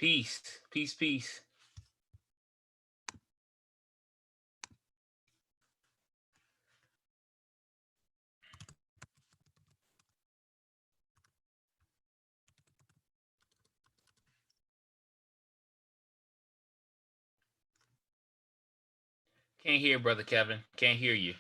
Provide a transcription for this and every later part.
Peace. Peace, peace. Can't hear, brother Kevin. Can't hear you.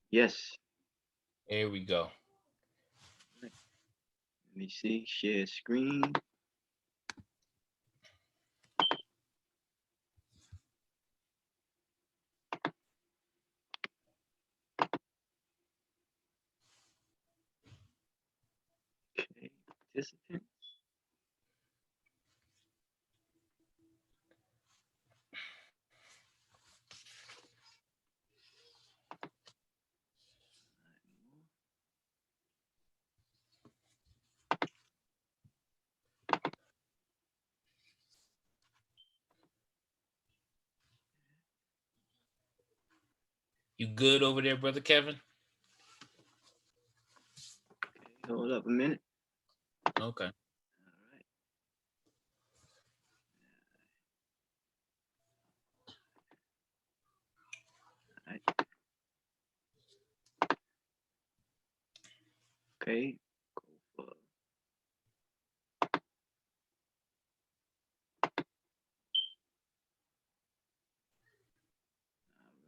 Yes. There we go. Let me see. Share screen. Okay. Participant. You good over there, brother Kevin? Okay, hold up a minute. Okay. All right. Okay. Go for all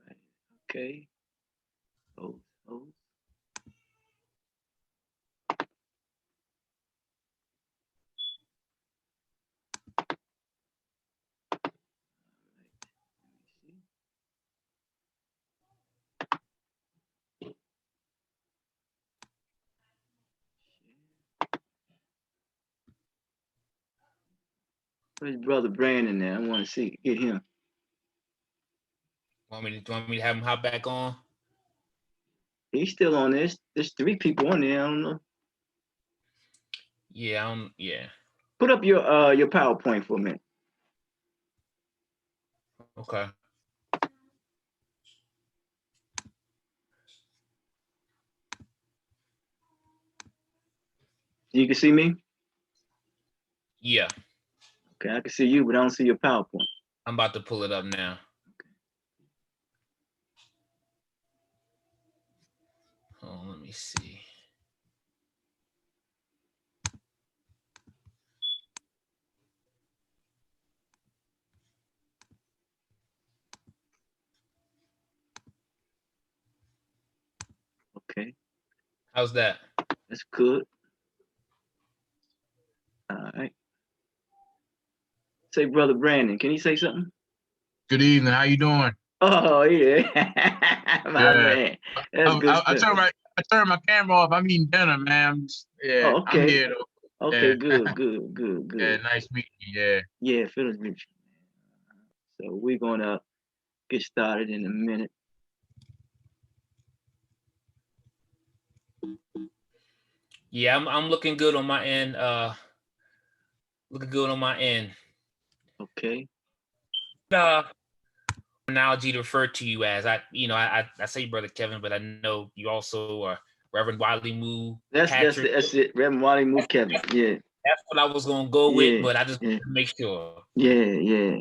right. Okay. Host. Where's brother Brandon there? I want to get him. Want me to have him hop back on? He's still on this. There's 3 people on there. I don't know. Yeah, yeah. Put up your PowerPoint for a minute. Okay. You can see me? Yeah. Okay, I can see you, but I don't see your PowerPoint. I'm about to pull it up now. Oh, let me see. Okay. How's that? That's good. All right. Say, brother Brandon, can you say something? Good evening. How you doing? Oh yeah, my man. That's good I stuff. turned my camera off. I'm eating dinner, man. Oh, okay. I'm here though. Okay, Yeah. good. Yeah, nice meeting you. Yeah. Yeah, feels rich. So we're gonna get started in a minute. Yeah, I'm looking good on my end. Looking good on my end. Okay. Analogy to refer to you as I say brother Kevin, but I know you also are Reverend Wiley Moo Patrick. That's it. Reverend Wiley Moo Kevin. Yeah. That's what I was gonna go with, but I just want to make sure. Yeah.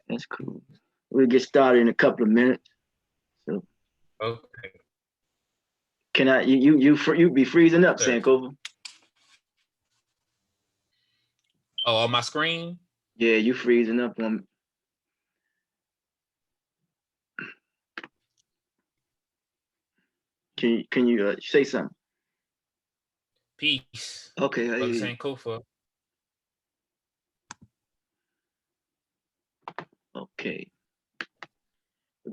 That's cool. We'll get started in a couple of minutes. So. Okay. Can I? You be freezing up, Sure. Sankofa. Oh, on my screen? Yeah, you freezing up on. Can you say something? Peace. Okay. Brother Sankofa. Okay.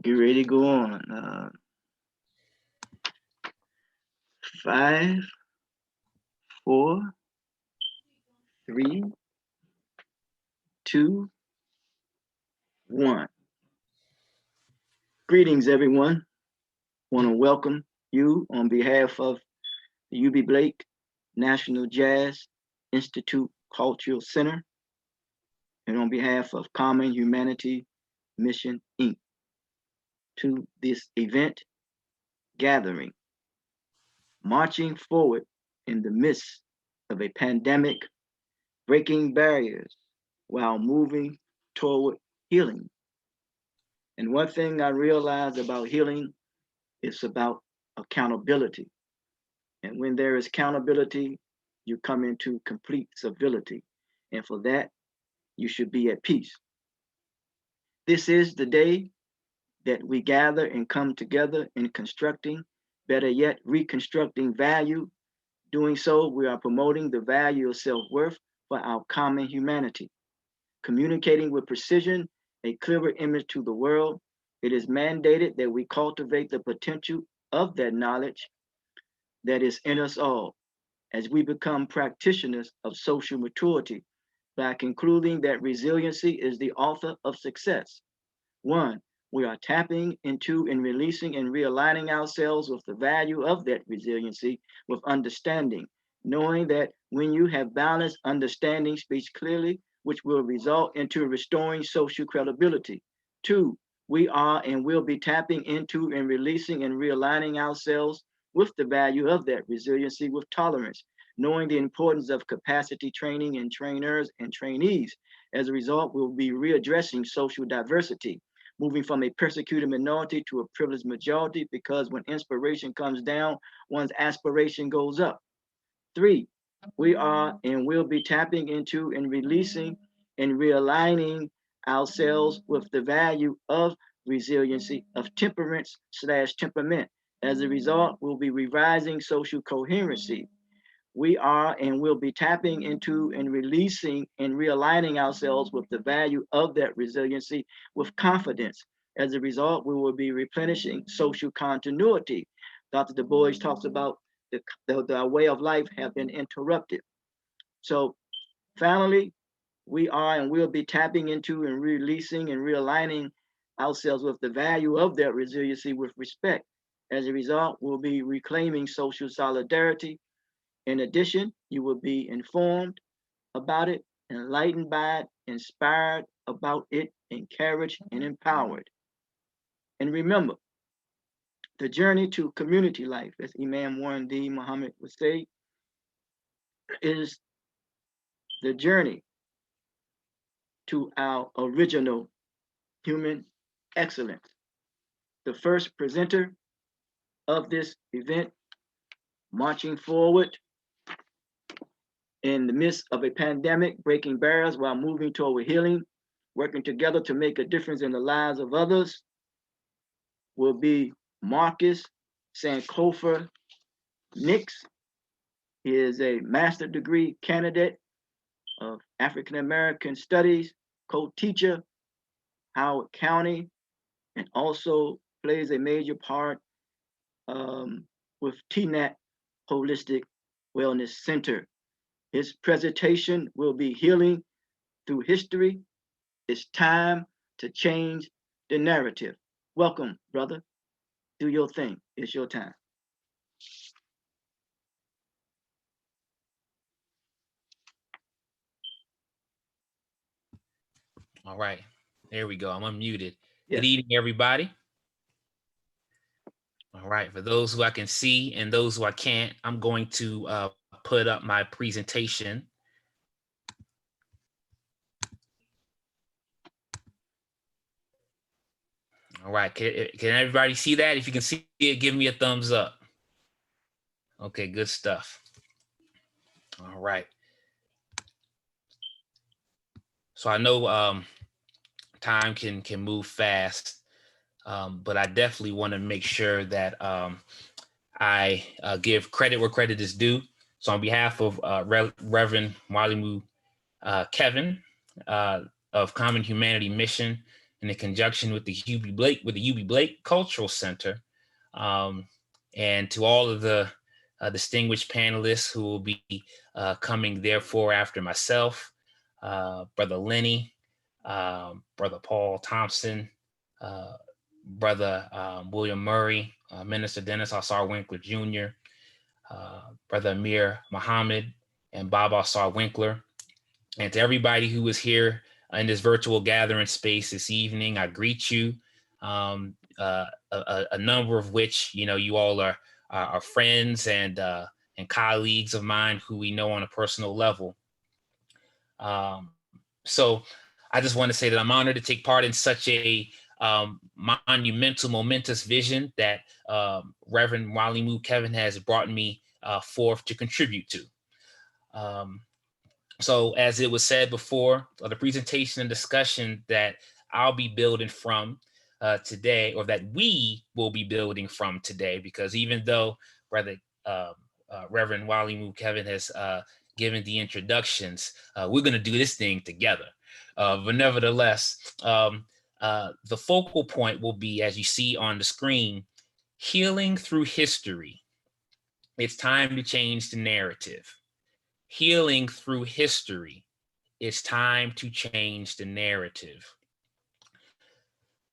Get ready to go on. 5, 4, 3, 2, 1. Greetings, everyone. Want to welcome you on behalf of the UB Blake National Jazz Institute Cultural Center and on behalf of Common Humanity Mission, Inc. to this event gathering, marching forward in the midst of a pandemic, breaking barriers while moving toward healing. And one thing I realized about healing is about accountability. And when there is accountability, you come into complete civility. And for that, you should be at peace. This is the day that we gather and come together in constructing, better yet, reconstructing value. Doing so, we are promoting the value of self-worth for our common humanity. Communicating with precision, a clearer image to the world, it is mandated that we cultivate the potential of that knowledge that is in us all as we become practitioners of social maturity by concluding that resiliency is the author of success. One, we are tapping into and releasing and realigning ourselves with the value of that resiliency with understanding, knowing that when you have balance, understanding speaks clearly, which will result into restoring social credibility. Two, we are and will be tapping into and releasing and realigning ourselves with the value of that resiliency with tolerance, knowing the importance of capacity training and trainers and trainees. As a result, we'll be readdressing social diversity, moving from a persecuted minority to a privileged majority, because when inspiration comes down, one's aspiration goes up. Three, we are and will be tapping into and releasing and realigning ourselves with the value of resiliency, of temperance slash temperament. As a result, we'll be revising social coherency. We are and will be tapping into and releasing and realigning ourselves with the value of that resiliency with confidence. As a result, we will be replenishing social continuity. Dr. Du Bois talks about the way of life have been interrupted. So finally, we are and will be tapping into and releasing and realigning ourselves with the value of that resiliency with respect. As a result, we'll be reclaiming social solidarity. In addition, you will be informed about it, enlightened by it, inspired about it, encouraged and empowered. And remember, the journey to community life, as Imam Warren D. Muhammad would say, is the journey to our original human excellence. The first presenter of this event, marching forward in the midst of a pandemic, breaking barriers while moving toward healing, working together to make a difference in the lives of others, will be Marcus Sankofa Nix. He is a master's degree candidate of African American Studies, co-teacher, Howard County, and also plays a major part with TNAT Holistic Wellness Center. His presentation will be Healing Through History. It's time to change the narrative. Welcome, brother. Do your thing. It's your time. All right. There we go. I'm unmuted. Yes. Good evening, everybody. All right. For those who I can see and those who I can't, I'm going to put up my presentation. All right. Can everybody see that? If you can see it, give me a thumbs up. Okay, good stuff. All right. So I know time can move fast, but I definitely want to make sure that I give credit where credit is due. So on behalf of Reverend Walimu Kevin of Common Humanity Mission, and in conjunction with the UB Blake Cultural Center, and to all of the distinguished panelists who will be coming therefore after myself, Brother Lenny, Brother Paul Thompson, Brother William Murray, Minister Dennis Assar Winkler Jr., Brother Amir Muhammad, and Bob Assar Winkler. And to everybody who is here in this virtual gathering space this evening, I greet you. A number of which, you all are friends and colleagues of mine who we know on a personal level. So I just want to say that I'm honored to take part in such a monumental, momentous vision that Reverend Walimu Kevin has brought me forth to contribute to. So as it was said before, the presentation and discussion that I'll be building from today, or that we will be building from today, because even though Reverend Walimu Kevin has given the introductions, we're going to do this thing together. But nevertheless, the focal point will be, as you see on the screen, healing through history. It's time to change the narrative. Healing through history. It's time to change the narrative.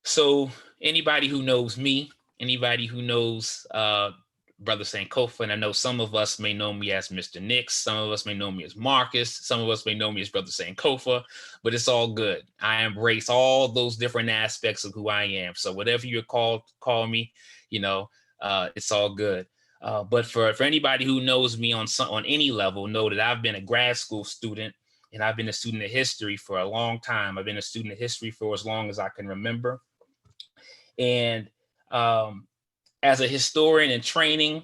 So anybody who knows me, anybody who knows Brother Sankofa, and I know some of us may know me as Mr. Nix, some of us may know me as Marcus, some of us may know me as Brother Sankofa, but it's all good. I embrace all those different aspects of who I am. So whatever you're call me, it's all good. But for anybody who knows me on any level, know that I've been a grad school student, and I've been a student of history for a long time. I've been a student of history for as long as I can remember. And as a historian in training,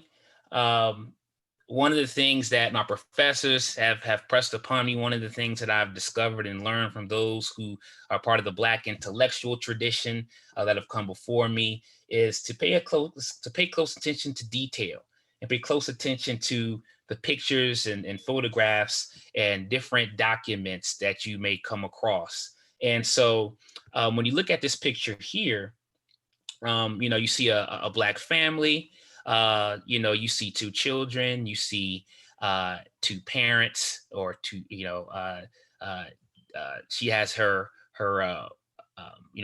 one of the things that my professors have pressed upon me, one of the things that I've discovered and learned from those who are part of the Black intellectual tradition that have come before me, is to pay close attention to detail and pay close attention to the pictures and photographs and different documents that you may come across. And so when you look at this picture here, you see a Black family, you see two children, you see two parents, or two, she has her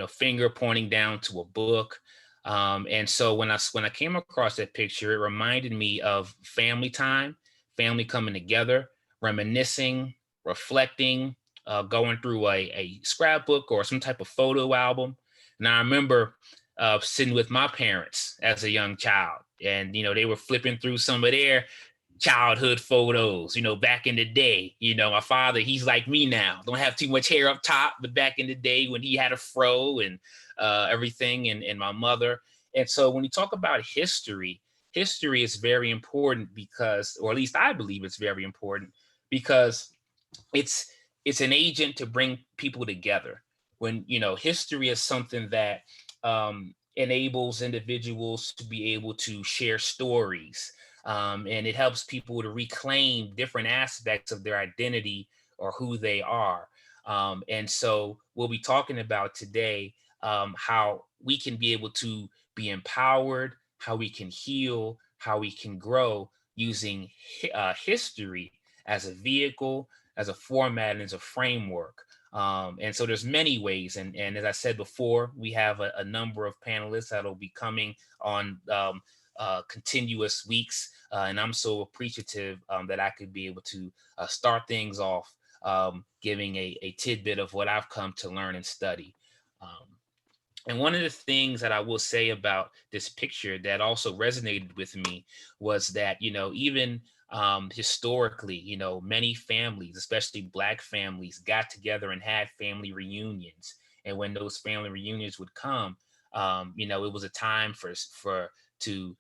finger pointing down to a book. And so when I came across that picture, it reminded me of family time, family coming together, reminiscing, reflecting, going through a scrapbook or some type of photo album. And I remember sitting with my parents as a young child, and they were flipping through some of their childhood photos, back in the day. My father, he's like me now, don't have too much hair up top, but back in the day when he had a fro and everything, and my mother. And so when you talk about history is very important because, or at least I believe it's very important, because it's an agent to bring people together. When history is something that enables individuals to be able to share stories, and it helps people to reclaim different aspects of their identity or who they are. And so we'll be talking about today how we can be able to be empowered, how we can heal, how we can grow using history as a vehicle, as a format, and as a framework. And so there's many ways. And as I said before, we have a number of panelists that'll be coming on continuous weeks. And I'm so appreciative that I could be able to start things off giving a tidbit of what I've come to learn and study. And one of the things that I will say about this picture that also resonated with me was that, even historically, many families, especially Black families, got together and had family reunions. And when those family reunions would come, it was a time to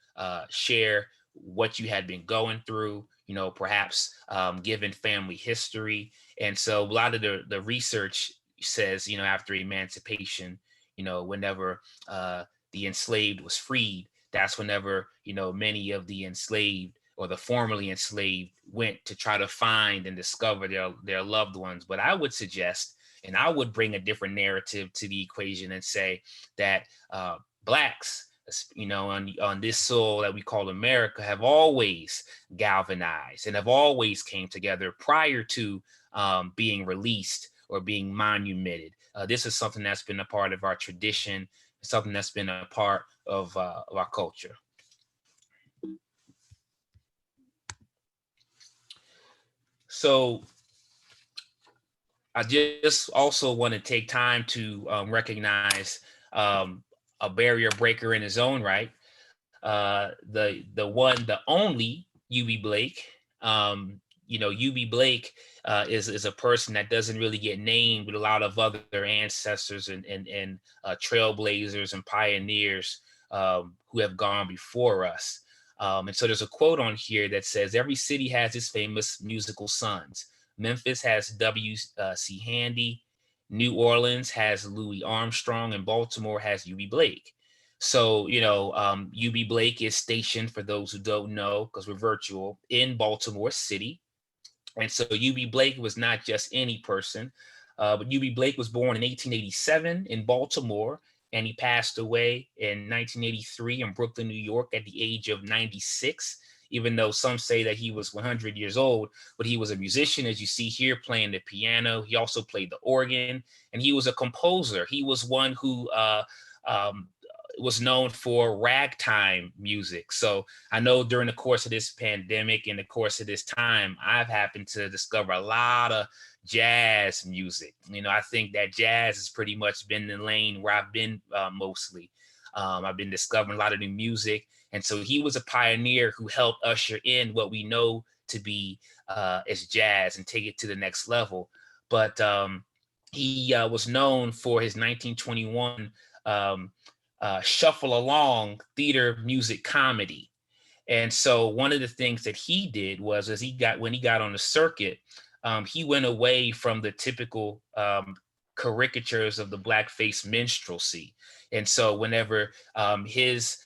share what you had been going through, perhaps given family history. And so a lot of the research says, after emancipation, whenever the enslaved was freed, that's whenever, many of the enslaved or the formerly enslaved went to try to find and discover their loved ones. But I would suggest, and I would bring a different narrative to the equation and say that blacks, on this soil that we call America, have always galvanized and have always came together prior to being released or being monumented. This is something that's been a part of our tradition, something that's been a part of our culture. So I just also want to take time to recognize a barrier breaker in his own right. The only UB Blake. UB Blake is a person that doesn't really get named, with a lot of other ancestors and trailblazers and pioneers who have gone before us. And so there's a quote on here that says, "Every city has its famous musical sons. Memphis has W.C. Handy, New Orleans has Louis Armstrong, and Baltimore has UB Blake." So, UB Blake is stationed, for those who don't know, because we're virtual, in Baltimore City. And so UB Blake was not just any person, but UB Blake was born in 1887 in Baltimore, and he passed away in 1983 in Brooklyn, New York, at the age of 96, even though some say that he was 100 years old. But he was a musician, as you see here, playing the piano. He also played the organ, and he was a composer. He was one who um, was known for ragtime music. So I know during the course of this pandemic, in the course of this time, I've happened to discover a lot of jazz music. I think that jazz has pretty much been the lane where I've been mostly. I've been discovering a lot of new music. And so he was a pioneer who helped usher in what we know to be as jazz and take it to the next level. But he was known for his 1921 shuffle along theater music comedy. And so one of the things that he did was, when he got on the circuit, he went away from the typical caricatures of the blackface minstrelsy. And so whenever his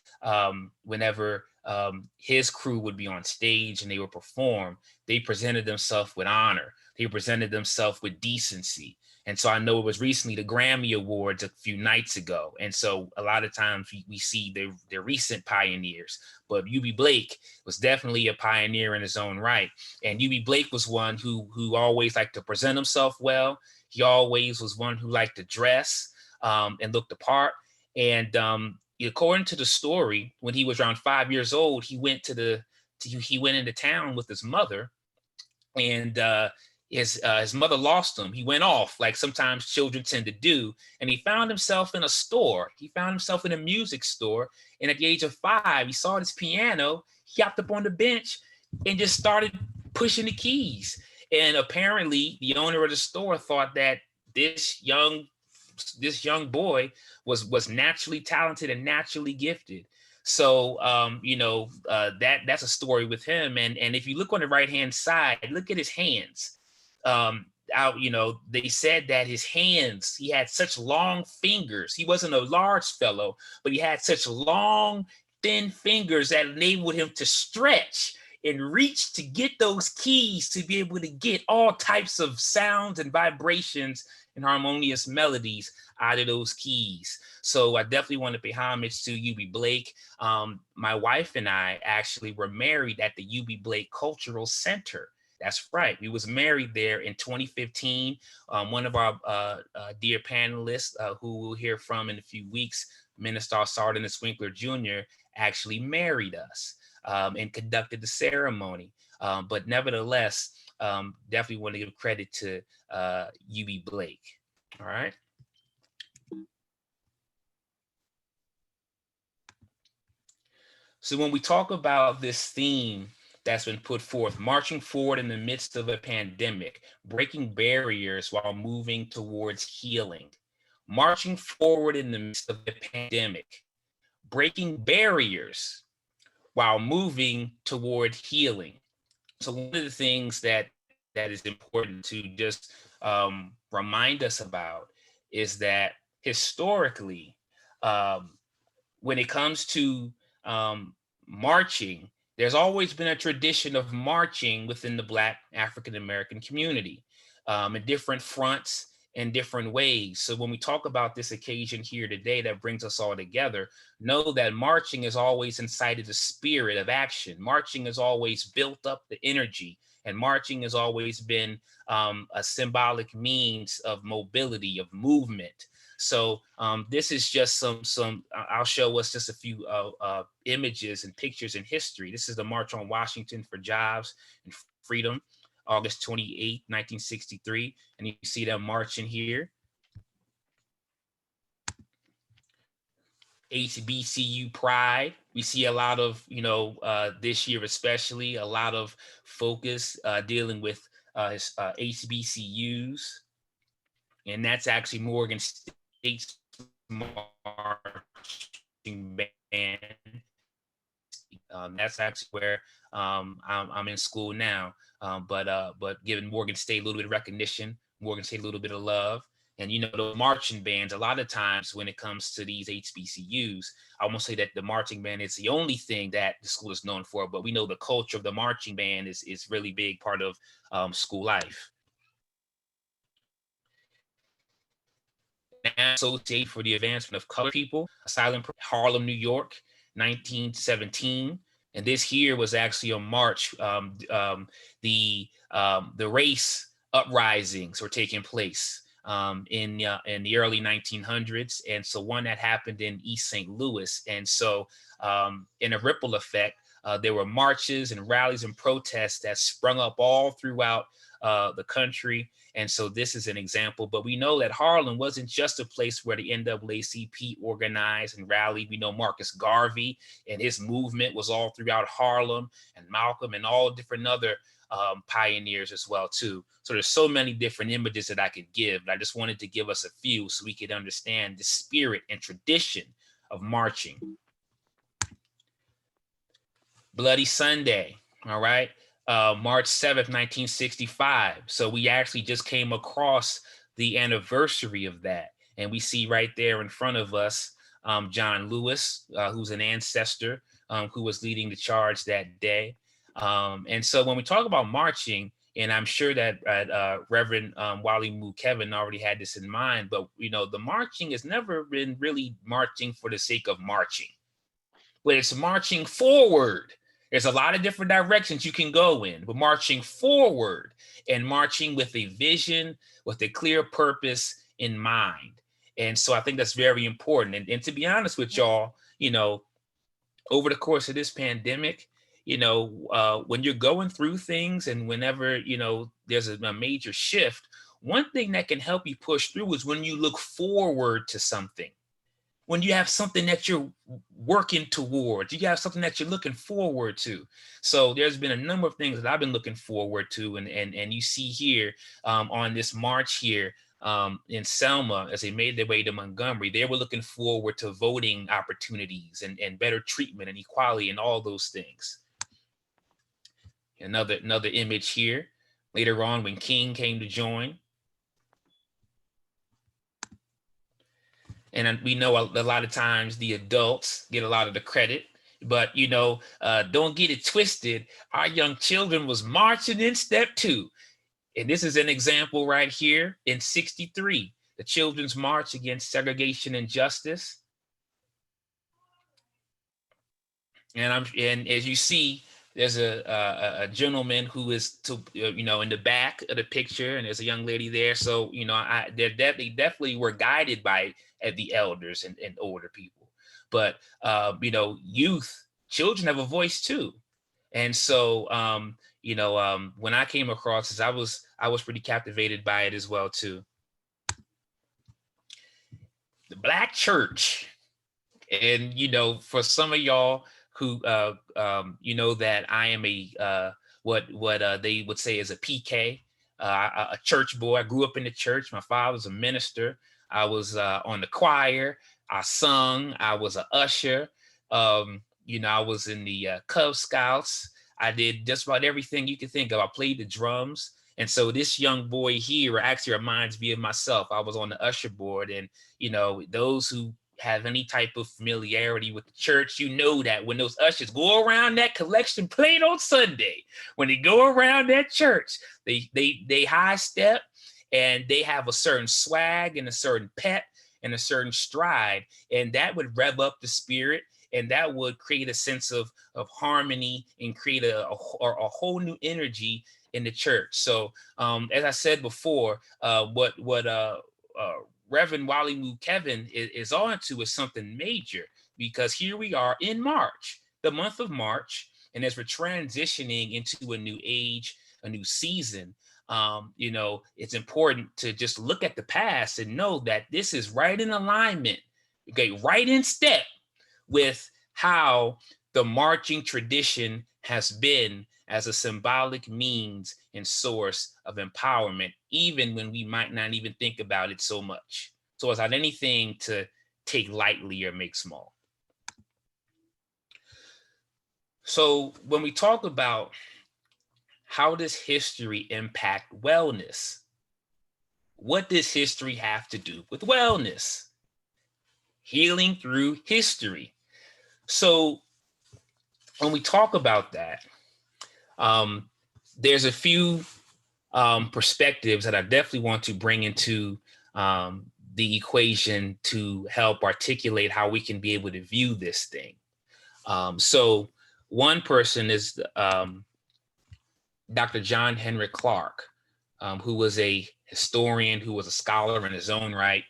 crew would be on stage and they would perform, they presented themselves with honor. They presented themselves with decency. And so I know it was recently the Grammy Awards a few nights ago. And so a lot of times we see the recent pioneers, but UB Blake was definitely a pioneer in his own right. And UB Blake was one who always liked to present himself well. He always was one who liked to dress and look the part. And according to the story, when he was around 5 years old, he went into town with his mother, and his mother lost him. He went off, like sometimes children tend to do, and he found himself in a store. He found himself in a music store, and at the age of 5, he saw this piano. He hopped up on the bench and just started pushing the keys. And apparently, the owner of the store thought that this young boy was naturally talented and naturally gifted. So that's a story with him. And if you look on the right hand side, look at his hands. They said that his hands, he had such long fingers. He wasn't a large fellow, but he had such long, thin fingers that enabled him to stretch and reach to get those keys, to be able to get all types of sounds and vibrations and harmonious melodies out of those keys. So I definitely want to pay homage to UB Blake. My wife and I actually were married at the UB Blake Cultural Center. That's right. We was married there in 2015. One of our dear panelists, who we'll hear from in a few weeks, Minister Sergeant Swinkler Jr., actually married us and conducted the ceremony. But nevertheless, definitely want to give credit to UB Blake. All right. So when we talk about this theme that's been put forth, marching forward in the midst of a pandemic, breaking barriers while moving towards healing, marching forward in the midst of a pandemic, breaking barriers while moving toward healing. So one of the things that is important to just remind us about is that historically, when it comes to marching, there's always been a tradition of marching within the Black African American community, in different fronts in different ways. So when we talk about this occasion here today that brings us all together, know that marching has always incited a spirit of action. Marching has always built up the energy, and marching has always been a symbolic means of mobility, of movement. So this is just I'll show us just a few images and pictures in history. This is the March on Washington for Jobs and Freedom, August 28, 1963. And you see them marching here. HBCU pride. We see a lot of, this year especially, a lot of focus dealing with HBCUs. And that's actually Morgan State's marching band. That's actually where I'm in school now. But giving Morgan State a little bit of recognition, Morgan State a little bit of love. And the marching bands, a lot of times when it comes to these HBCUs, I won't say that the marching band is the only thing that the school is known for, but we know the culture of the marching band is really big part of school life. Associated for the Advancement of Colored People, Asylum, Harlem, New York, 1917. And this here was actually a march. The race uprisings were taking place in the early 1900s, and so one that happened in East St. Louis. And so, in a ripple effect, there were marches and rallies and protests that sprung up all throughout the country. And so this is an example, but we know that Harlem wasn't just a place where the NAACP organized and rallied. We know Marcus Garvey and his movement was all throughout Harlem, and Malcolm and all different other pioneers as well too. So there's so many different images that I could give, but I just wanted to give us a few so we could understand the spirit and tradition of marching. Bloody Sunday, all right? March 7th, 1965. So we actually just came across the anniversary of that. And we see right there in front of us, John Lewis, who's an ancestor, who was leading the charge that day. And so when we talk about marching, and I'm sure that Reverend Wally Moo Kevin already had this in mind, but the marching has never been really marching for the sake of marching, but it's marching forward. There's a lot of different directions you can go in, but marching forward and marching with a vision, with a clear purpose in mind. And so I think that's very important. And to be honest with y'all, over the course of this pandemic, when you're going through things and whenever, there's a major shift, one thing that can help you push through is when you look forward to something. When you have something that you're working towards, you have something that you're looking forward to. So there's been a number of things that I've been looking forward to. And you see here on this march here in Selma, as they made their way to Montgomery, they were looking forward to voting opportunities and better treatment and equality and all those things. Another image here later on when King came to join. And we know a lot of times the adults get a lot of the credit, but don't get it twisted. Our young children was marching in step 2. And this is an example right here in 63, the Children's March Against Segregation and Justice. And as you see, there's a gentleman who is in the back of the picture, and there's a young lady there. So they definitely were guided by the elders and older people. But youth, children have a voice too. And so when I came across this, I was pretty captivated by it as well too. The Black church, and for some of y'all who that I am a what they would say is a PK, a church boy. I grew up in the church. My father was a minister. I was on the choir. I sung. I was an usher. I was in the Cub Scouts. I did just about everything you could think of. I played the drums. And so this young boy here actually reminds me of myself. I was on the usher board, and those who have any type of familiarity with the church, you know that when those ushers go around that collection plate on Sunday, when they go around that church, they high step and they have a certain swag and a certain pep and a certain stride, and that would rev up the spirit, and that would create a sense of harmony and create a whole new energy in the church. So as I said before, what Reverend Wally Moo Kevin is on to is something major, because here we are in March, the month of March, and as we're transitioning into a new age, a new season, it's important to just look at the past and know that this is right in alignment, okay, right in step with how the marching tradition has been as a symbolic means and source of empowerment, even when we might not even think about it so much. So it's not anything to take lightly or make small. So when we talk about how does history impact wellness, what does history have to do with wellness? Healing through history. So when we talk about that, there's a few perspectives that I definitely want to bring into the equation to help articulate how we can be able to view this thing. So one person is Dr. John Henrik Clarke, who was a historian, who was a scholar in his own right.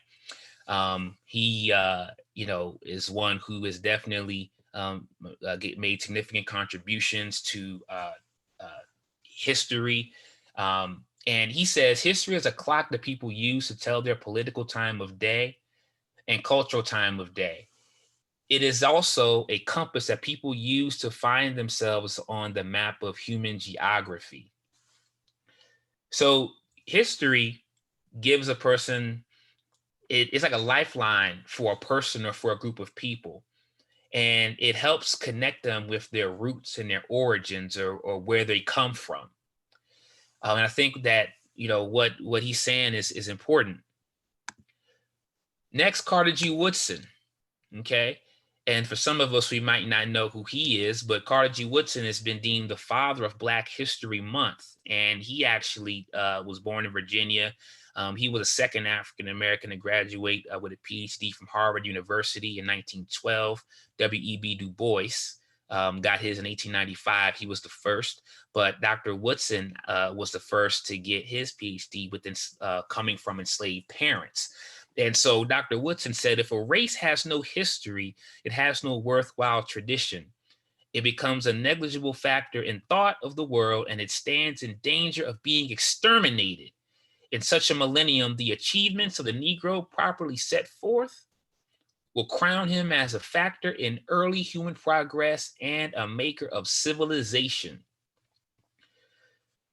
He, is one who is definitely made significant contributions to history. And he says history is a clock that people use to tell their political time of day and cultural time of day. It is also a compass that people use to find themselves on the map of human geography. So history gives a person, it's like a lifeline for a person or for a group of people. And it helps connect them with their roots and their origins, or where they come from. And I think that, what he's saying is important. Next, Carter G. Woodson. Okay. And for some of us, we might not know who he is, but Carter G. Woodson has been deemed the father of Black History Month. And he actually was born in Virginia. He was the second African-American to graduate with a PhD from Harvard University in 1912. W.E.B. Du Bois got his in 1895. He was the first, but Dr. Woodson was the first to get his PhD coming from enslaved parents. And so Dr. Woodson said, if a race has no history, it has no worthwhile tradition. It becomes a negligible factor in thought of the world, and it stands in danger of being exterminated. In such a millennium, the achievements of the Negro properly set forth will crown him as a factor in early human progress and a maker of civilization.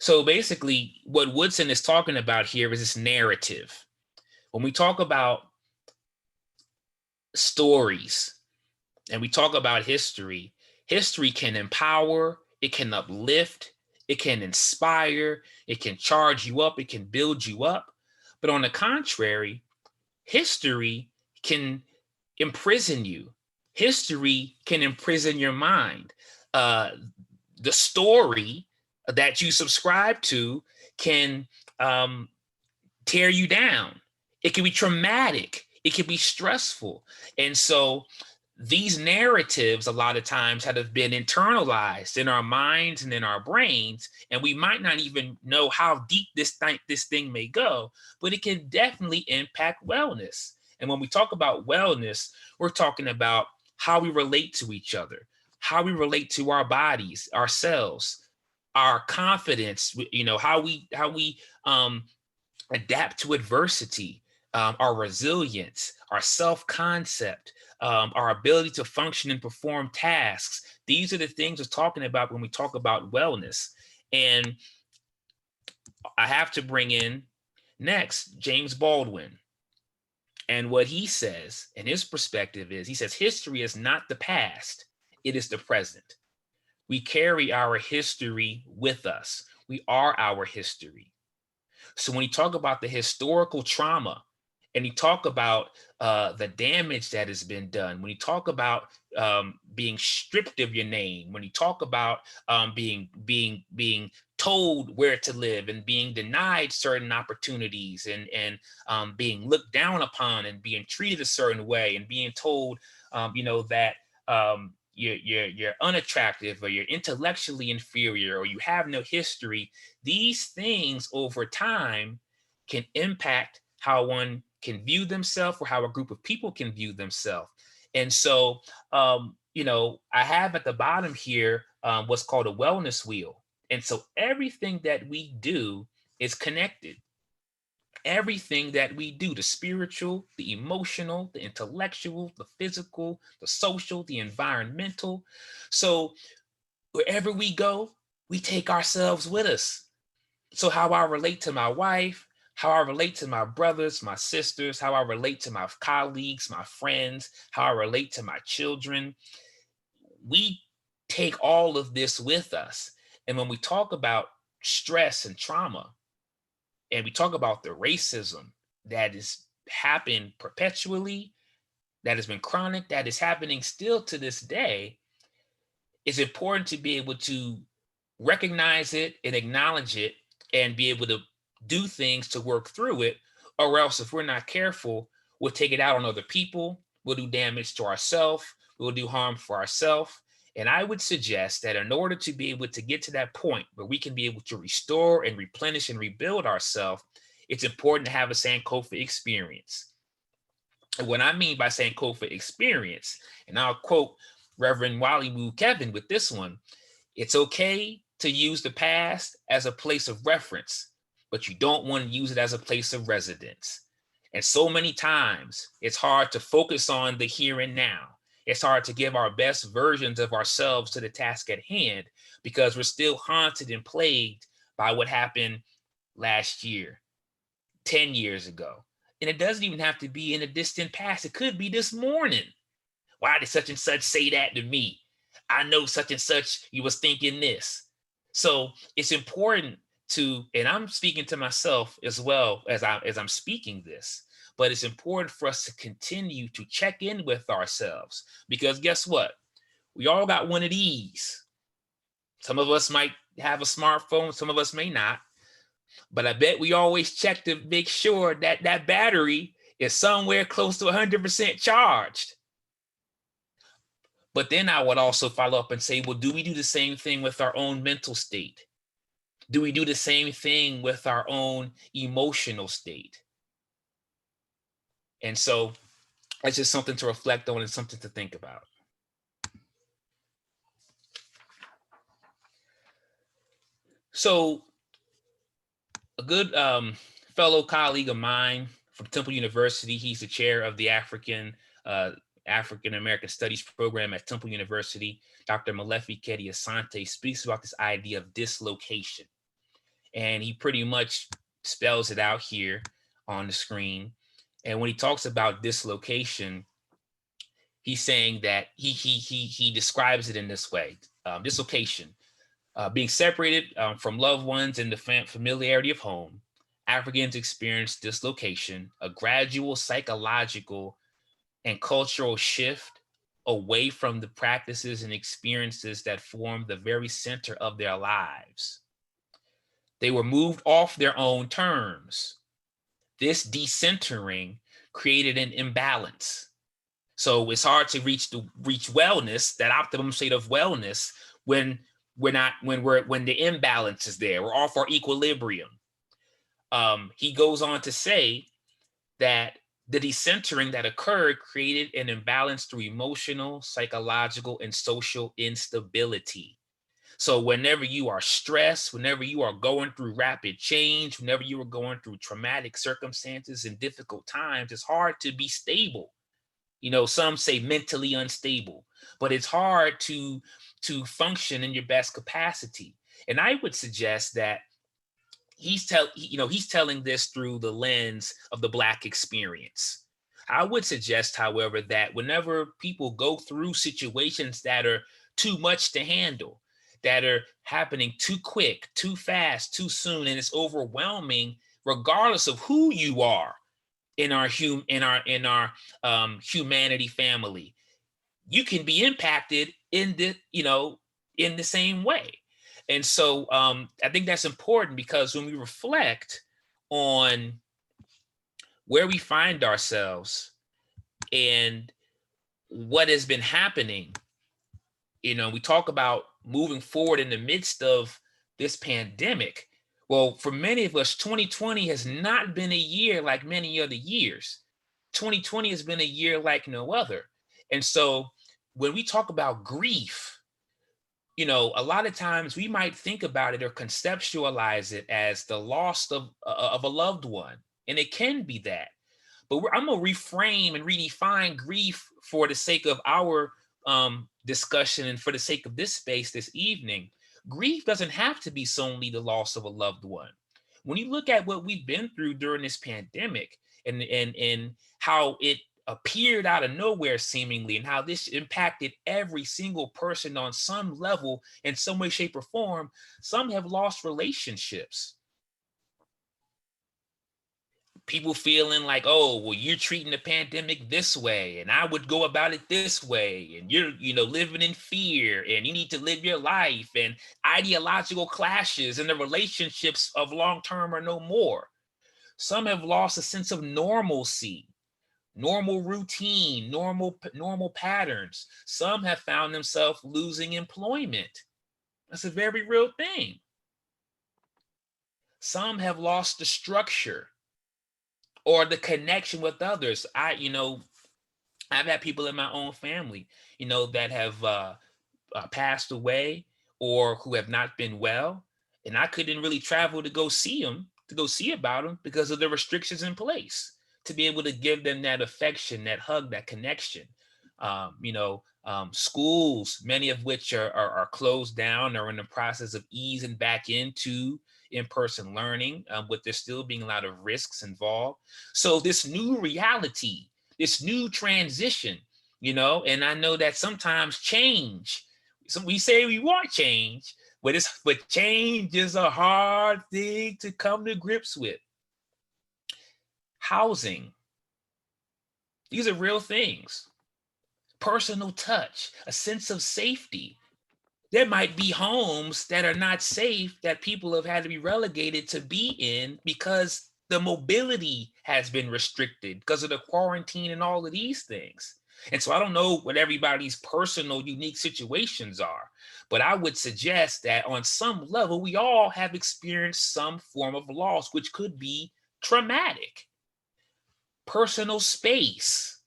So basically, what Woodson is talking about here is this narrative. When we talk about stories and we talk about history, history can empower, it can uplift, it can inspire, it can charge you up, it can build you up. But on the contrary, history can imprison you. History can imprison your mind. The story that you subscribe to can tear you down. It can be traumatic. It can be stressful. And so these narratives a lot of times have been internalized in our minds and in our brains, and we might not even know how deep this thing may go, but it can definitely impact wellness. And when we talk about wellness, we're talking about how we relate to each other, how we relate to our bodies, ourselves, our confidence, how we adapt to adversity, our resilience, our self-concept, our ability to function and perform tasks. These are the things we're talking about when we talk about wellness. And I have to bring in next James Baldwin. And what he says, and his perspective is, he says, history is not the past, it is the present. We carry our history with us. We are our history. So when you talk about the historical trauma and you talk about the damage that has been done, when you talk about being stripped of your name, when you talk about being told where to live and being denied certain opportunities, and being looked down upon and being treated a certain way, and being told that you're unattractive, or you're intellectually inferior, or you have no history. These things over time can impact how one can view themselves, or how a group of people can view themselves. And so, I have at the bottom here what's called a wellness wheel. And so everything that we do is connected. Everything that we do, the spiritual, the emotional, the intellectual, the physical, the social, the environmental. So wherever we go, we take ourselves with us. So how I relate to my wife, how I relate to my brothers, my sisters, how I relate to my colleagues, my friends, how I relate to my children, we take all of this with us. And when we talk about stress and trauma, and we talk about the racism that has happened perpetually, that has been chronic, that is happening still to this day, it's important to be able to recognize it and acknowledge it, and be able to do things to work through it. Or else, if we're not careful, we'll take it out on other people, we'll do damage to ourselves, we'll do harm for ourselves. And I would suggest that in order to be able to get to that point where we can be able to restore and replenish and rebuild ourselves, it's important to have a Sankofa experience. And what I mean by Sankofa experience, and I'll quote Reverend Wally Wu Kevin with this one: it's okay to use the past as a place of reference, but you don't want to use it as a place of residence. And so many times it's hard to focus on the here and now. It's hard to give our best versions of ourselves to the task at hand, because we're still haunted and plagued by what happened last year, 10 years ago. And it doesn't even have to be in the distant past. It could be this morning. Why did such and such say that to me? I know such and such, you was thinking this. So it's important to, and I'm speaking to myself as well as I'm speaking this, but it's important for us to continue to check in with ourselves, because guess what? We all got one of these. Some of us might have a smartphone, some of us may not, but I bet we always check to make sure that that battery is somewhere close to 100% charged. But then I would also follow up and say, well, do we do the same thing with our own mental state? Do we do the same thing with our own emotional state? And so it's just something to reflect on and something to think about. So a good fellow colleague of mine from Temple University, he's the chair of the African American Studies program at Temple University, Dr. Malefi Kedi Asante, speaks about this idea of dislocation. And he pretty much spells it out here on the screen. And when he talks about dislocation, he's saying that he describes it in this way: dislocation, being separated from loved ones in the familiarity of home. Africans experience dislocation, a gradual psychological and cultural shift away from the practices and experiences that form the very center of their lives. They were moved off their own terms. This decentering created an imbalance. So it's hard to reach wellness, that optimum state of wellness, when the imbalance is there. We're off our equilibrium. He goes on to say that the decentering that occurred created an imbalance through emotional, psychological, and social instability. So whenever you are stressed, whenever you are going through rapid change, whenever you are going through traumatic circumstances and difficult times, it's hard to be stable. Some say mentally unstable, but it's hard to function in your best capacity. And I would suggest that he's telling this through the lens of the Black experience. I would suggest, however, that whenever people go through situations that are too much to handle, that are happening too quick, too fast, too soon, and it's overwhelming, regardless of who you are, in our humanity family, you can be impacted in the, in the same way. And so I think that's important, because when we reflect on where we find ourselves and what has been happening, we talk about moving forward in the midst of this pandemic. Well, for many of us, 2020 has not been a year like many other years. 2020 has been a year like no other. And so when we talk about grief, a lot of times we might think about it or conceptualize it as the loss of a loved one. And it can be that. But I'm going to reframe and redefine grief for the sake of our discussion and for the sake of this space this evening. Grief doesn't have to be solely the loss of a loved one. When you look at what we've been through during this pandemic, and how it appeared out of nowhere seemingly, and how this impacted every single person on some level in some way, shape, or form, some have lost relationships. People feeling like, oh, well, you're treating the pandemic this way, and I would go about it this way, and you're, living in fear, and you need to live your life, and ideological clashes, and the relationships of long-term are no more. Some have lost a sense of normalcy, normal routine, normal patterns. Some have found themselves losing employment. That's a very real thing. Some have lost the structure or the connection with others. I've had people in my own family, that have passed away or who have not been well, and I couldn't really travel to go see them, to go see about them, because of the restrictions in place, to be able to give them that affection, that hug, that connection. Schools, many of which are closed down, are in the process of easing back into in-person learning, but there's still being a lot of risks involved. So this new reality, this new transition, and I know that sometimes change, so we say we want change, but change is a hard thing to come to grips with. Housing, these are real things. Personal touch, a sense of safety. There might be homes that are not safe, that people have had to be relegated to be in because the mobility has been restricted because of the quarantine and all of these things. And so I don't know what everybody's personal, unique situations are, but I would suggest that on some level, we all have experienced some form of loss, which could be traumatic. Personal space,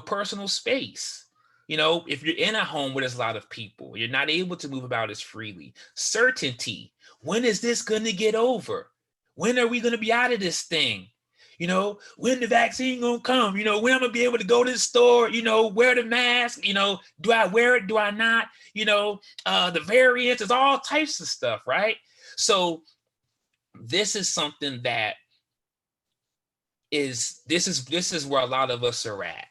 personal space. If you're in a home where there's a lot of people, you're not able to move about as freely. Certainty. When is this going to get over? When are we going to be out of this thing? When the vaccine going to come? When I'm going to be able to go to the store, wear the mask, do I wear it? Do I not? The variants, is all types of stuff, right? So this is something that this is where a lot of us are at.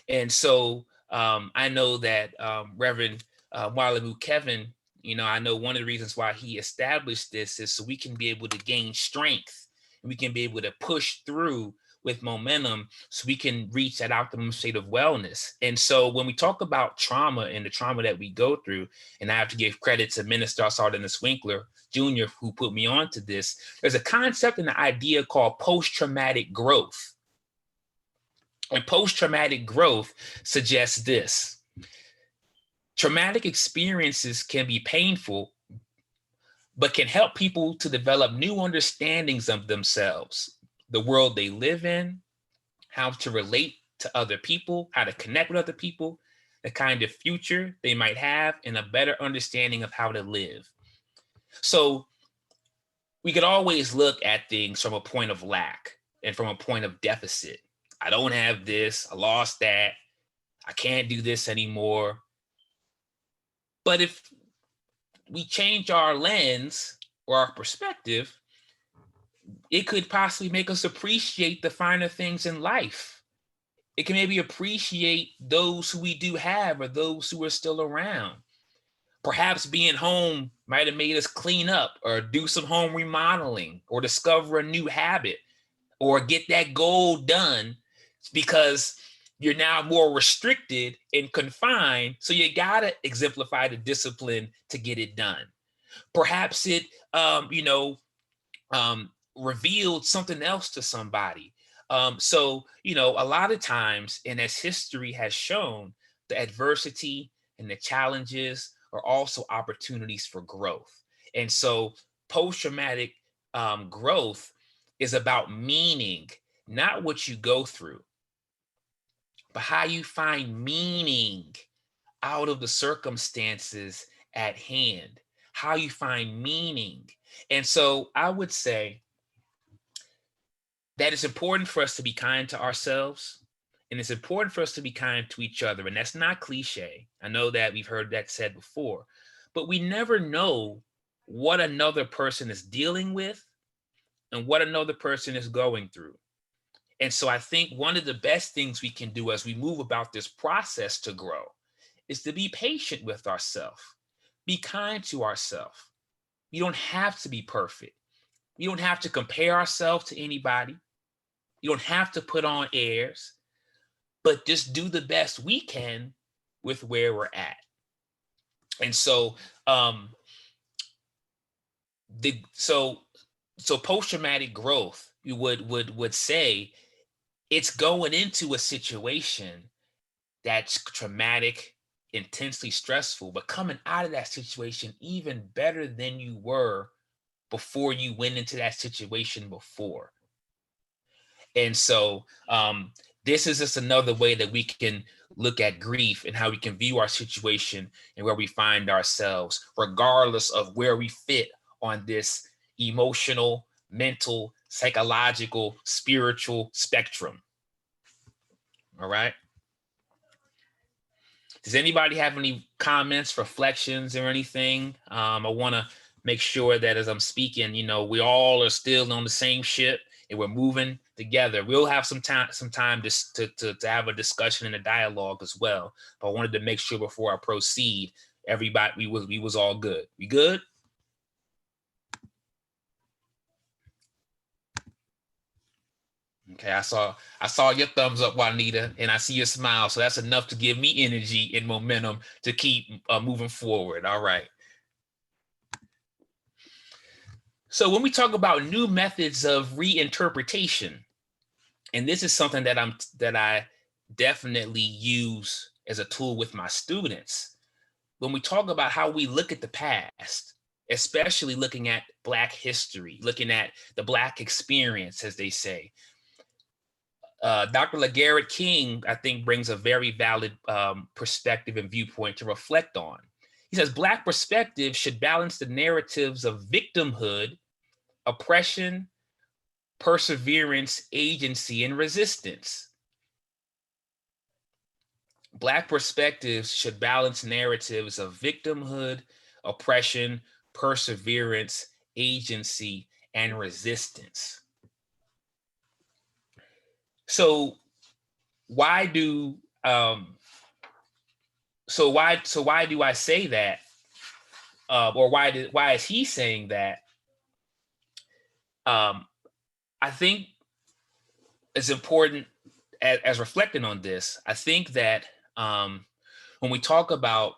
And so I know that Reverend Walamu Kevin, I know one of the reasons why he established this is so we can be able to gain strength, and we can be able to push through with momentum, so we can reach that optimum state of wellness. And so when we talk about trauma and the trauma that we go through, and I have to give credit to Minister Sardenus Winkler Jr., who put me on to this, there's a concept and an idea called post-traumatic growth. And post-traumatic growth suggests this: traumatic experiences can be painful, but can help people to develop new understandings of themselves, the world they live in, how to relate to other people, how to connect with other people, the kind of future they might have, and a better understanding of how to live. So we could always look at things from a point of lack and from a point of deficit. I don't have this, I lost that, I can't do this anymore. But if we change our lens or our perspective, it could possibly make us appreciate the finer things in life. It can maybe appreciate those who we do have or those who are still around. Perhaps being home might have made us clean up or do some home remodeling or discover a new habit, or get that goal done, because you're now more restricted and confined. So you gotta exemplify the discipline to get it done. Perhaps it, revealed something else to somebody. So, a lot of times, and as history has shown, the adversity and the challenges are also opportunities for growth. And so, post traumatic growth is about meaning, not what you go through, but how you find meaning out of the circumstances at hand, how you find meaning. And so, I would say that it's important for us to be kind to ourselves, and it's important for us to be kind to each other. And that's not cliche. I know that we've heard that said before, but we never know what another person is dealing with and what another person is going through. And so I think one of the best things we can do as we move about this process to grow is to be patient with ourselves, be kind to ourselves. We don't have to be perfect. We don't have to compare ourselves to anybody. You don't have to put on airs, but just do the best we can with where we're at. And so, the so post-traumatic growth, you would say it's going into a situation that's traumatic, intensely stressful, but coming out of that situation even better than you were before you went into that situation before. And so, this is just another way that we can look at grief and how we can view our situation and where we find ourselves, regardless of where we fit on this emotional, mental, psychological, spiritual spectrum. All right. Does anybody have any comments, reflections, or anything? I want to make sure that as I'm speaking, we all are still on the same ship and we're moving together. We'll have some time to have a discussion and a dialogue as well. But I wanted to make sure before I proceed, everybody we was all good. We good? Okay, I saw your thumbs up, Juanita, and I see your smile. So that's enough to give me energy and momentum to keep moving forward. All right. So when we talk about new methods of reinterpretation, and this is something that I definitely use as a tool with my students. When we talk about how we look at the past, especially looking at Black history, looking at the Black experience, as they say, Dr. LeGarrette King, I think, brings a very valid perspective and viewpoint to reflect on. He says Black perspective should balance the narratives of victimhood, oppression, perseverance, agency, and resistance. Black perspectives should balance narratives of victimhood, oppression, perseverance, agency, and resistance. So why do why do I say that? Or why is he saying that? I think it's important as reflecting on this. I think that when we talk about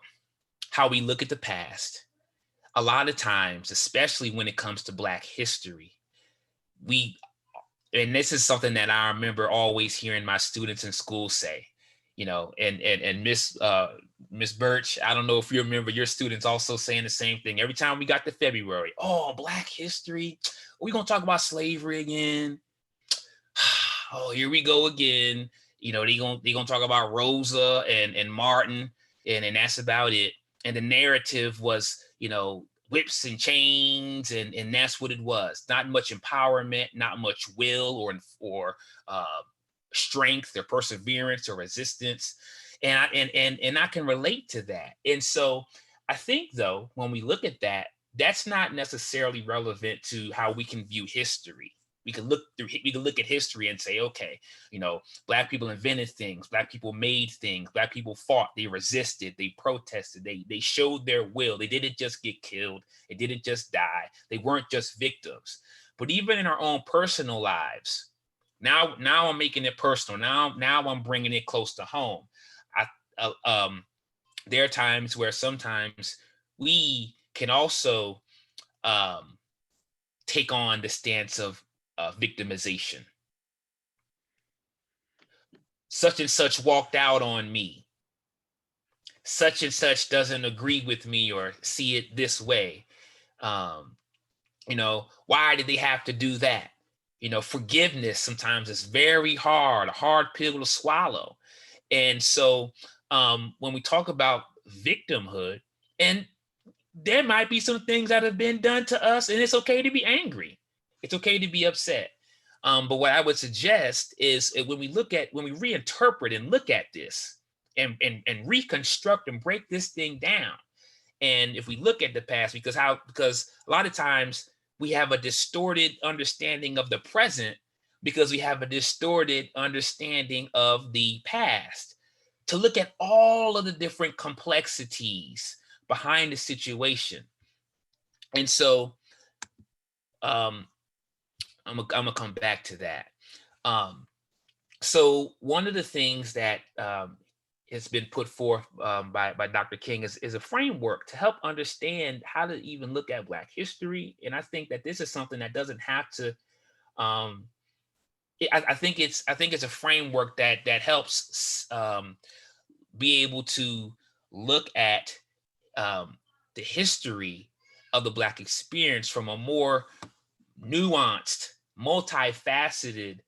how we look at the past, a lot of times, especially when it comes to Black history, and this is something that I remember always hearing my students in school say, and Miss Birch, I don't know if you remember your students also saying the same thing. Every time we got to February, oh, Black history, we're gonna talk about slavery again. Oh, here we go again. They gonna talk about Rosa and Martin, and that's about it. And the narrative was, whips and chains, and that's what it was. Not much empowerment, not much will or strength or perseverance or resistance. And I can relate to that. And so I think, though, when we look at that, that's not necessarily relevant to how we can view history. We can look at history and say, okay, Black people invented things, Black people made things, Black people fought, they resisted, they protested, they showed their will. They didn't just get killed, they didn't just die, they weren't just victims. But even in our own personal lives, Now I'm making it personal. Now I'm bringing it close to home. I there are times where sometimes we can also take on the stance of victimization. Such and such walked out on me. Such and such doesn't agree with me or see it this way. Um, why did they have to do that? Forgiveness sometimes is very hard, a hard pill to swallow. And so when we talk about victimhood, and there might be some things that have been done to us, and it's okay to be angry. It's okay to be upset. But what I would suggest is when we reinterpret and look at this and reconstruct and break this thing down. And if we look at the past, because a lot of times we have a distorted understanding of the present because we have a distorted understanding of the past. To look at all of the different complexities behind the situation. And so I'm gonna come back to that. So one of the things that has been put forth by Dr. King is a framework to help understand how to even look at Black history. And I think that this is something that doesn't have to. I think it's a framework that helps be able to look at the history of the Black experience from a more nuanced, multifaceted,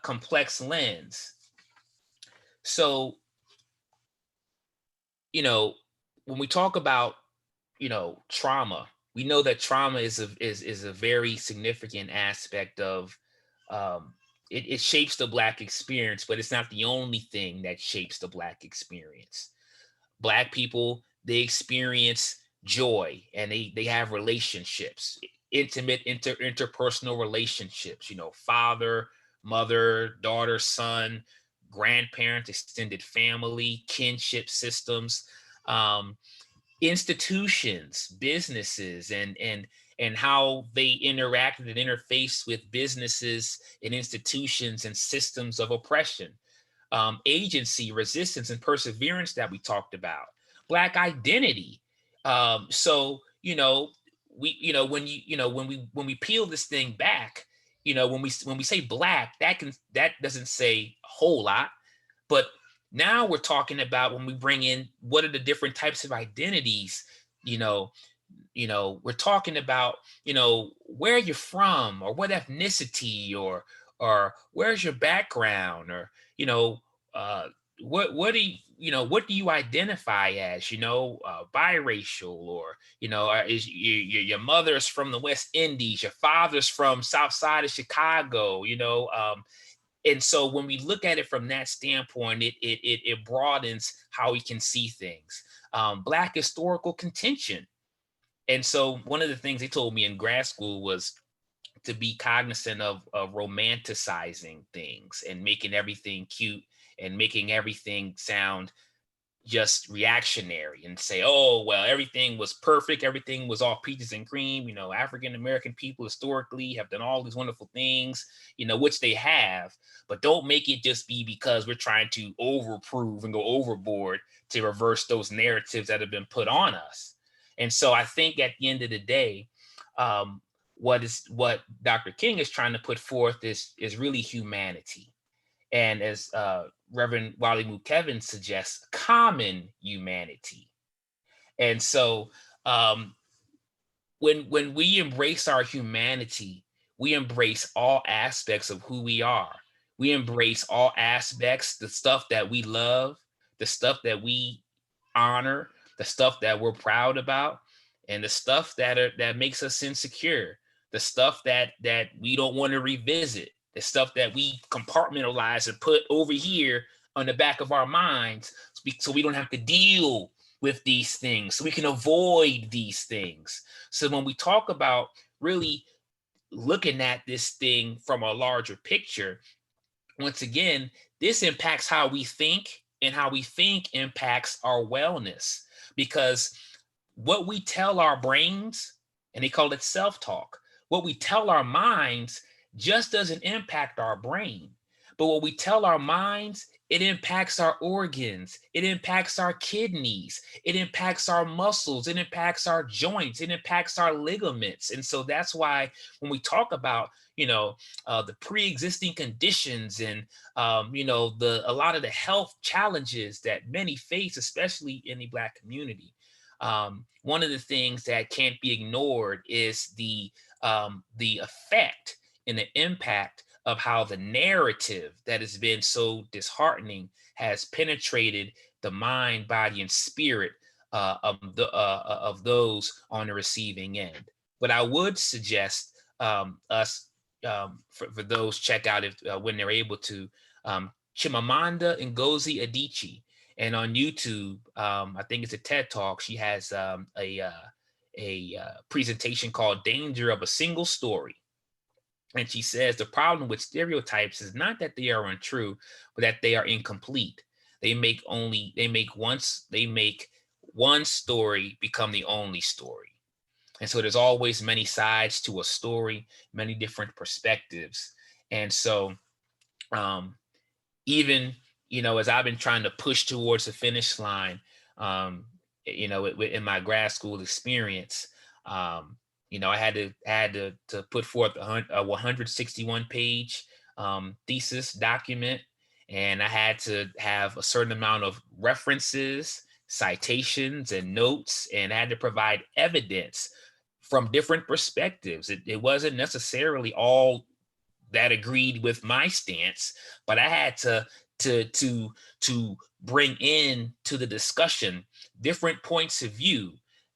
complex lens. So, when we talk about, trauma, we know that trauma is a very significant aspect of it shapes the Black experience, but it's not the only thing that shapes the Black experience. Black people, they experience joy and they have relationships, intimate interpersonal relationships, father, mother, daughter, son, grandparents, extended family, kinship systems, institutions, businesses, and how they interacted and interface with businesses and institutions and systems of oppression, agency, resistance, and perseverance that we talked about, Black identity. So we when we peel this thing back, when we say Black, that doesn't say a whole lot, but now we're talking about when we bring in what are the different types of identities. We're talking about where you're from or what ethnicity or where's your background or uh, what do what do you identify as, biracial, or is your mother's from the West Indies, your father's from South Side of Chicago, and so when we look at it from that standpoint, it broadens how we can see things. Black historical contention. And so one of the things they told me in grad school was to be cognizant of romanticizing things and making everything cute and making everything sound just reactionary and say, oh, well, everything was perfect. Everything was all peaches and cream. African American people historically have done all these wonderful things, which they have, but don't make it just be because we're trying to overprove and go overboard to reverse those narratives that have been put on us. And so I think at the end of the day, what Dr. King is trying to put forth is really humanity. And as Reverend Wally Mukevin suggests, common humanity. And so when we embrace our humanity, we embrace all aspects of who we are. We embrace all aspects, the stuff that we love, the stuff that we honor, the stuff that we're proud about, and the stuff that makes us insecure, the stuff that we don't want to revisit, the stuff that we compartmentalize and put over here on the back of our minds so we don't have to deal with these things, so we can avoid these things. So when we talk about really looking at this thing from a larger picture, once again, this impacts how we think, and how we think impacts our wellness, because what we tell our brains, and they call it self-talk, what we tell our minds just doesn't impact our brain, but what we tell our minds, it impacts our organs, it impacts our kidneys, it impacts our muscles, it impacts our joints, it impacts our ligaments. And so that's why when we talk about, the pre-existing conditions and, a lot of the health challenges that many face, especially in the Black community, one of the things that can't be ignored is the effect and the impact of how the narrative that has been so disheartening has penetrated the mind, body, and spirit of those on the receiving end. But I would suggest us for those check out if when they're able to, Chimamanda Ngozi Adichie, and on YouTube, I think it's a TED Talk. She has a presentation called "Danger of a Single Story." And she says the problem with stereotypes is not that they are untrue, but that they are incomplete. They make one story become the only story. And so there's always many sides to a story, many different perspectives. And so even, as I've been trying to push towards the finish line, in my grad school experience, I had to put forth a 161 page thesis document, and I had to have a certain amount of references, citations, and notes, and I had to provide evidence from different perspectives. It wasn't necessarily all that agreed with my stance, but I had to bring in to the discussion different points of view,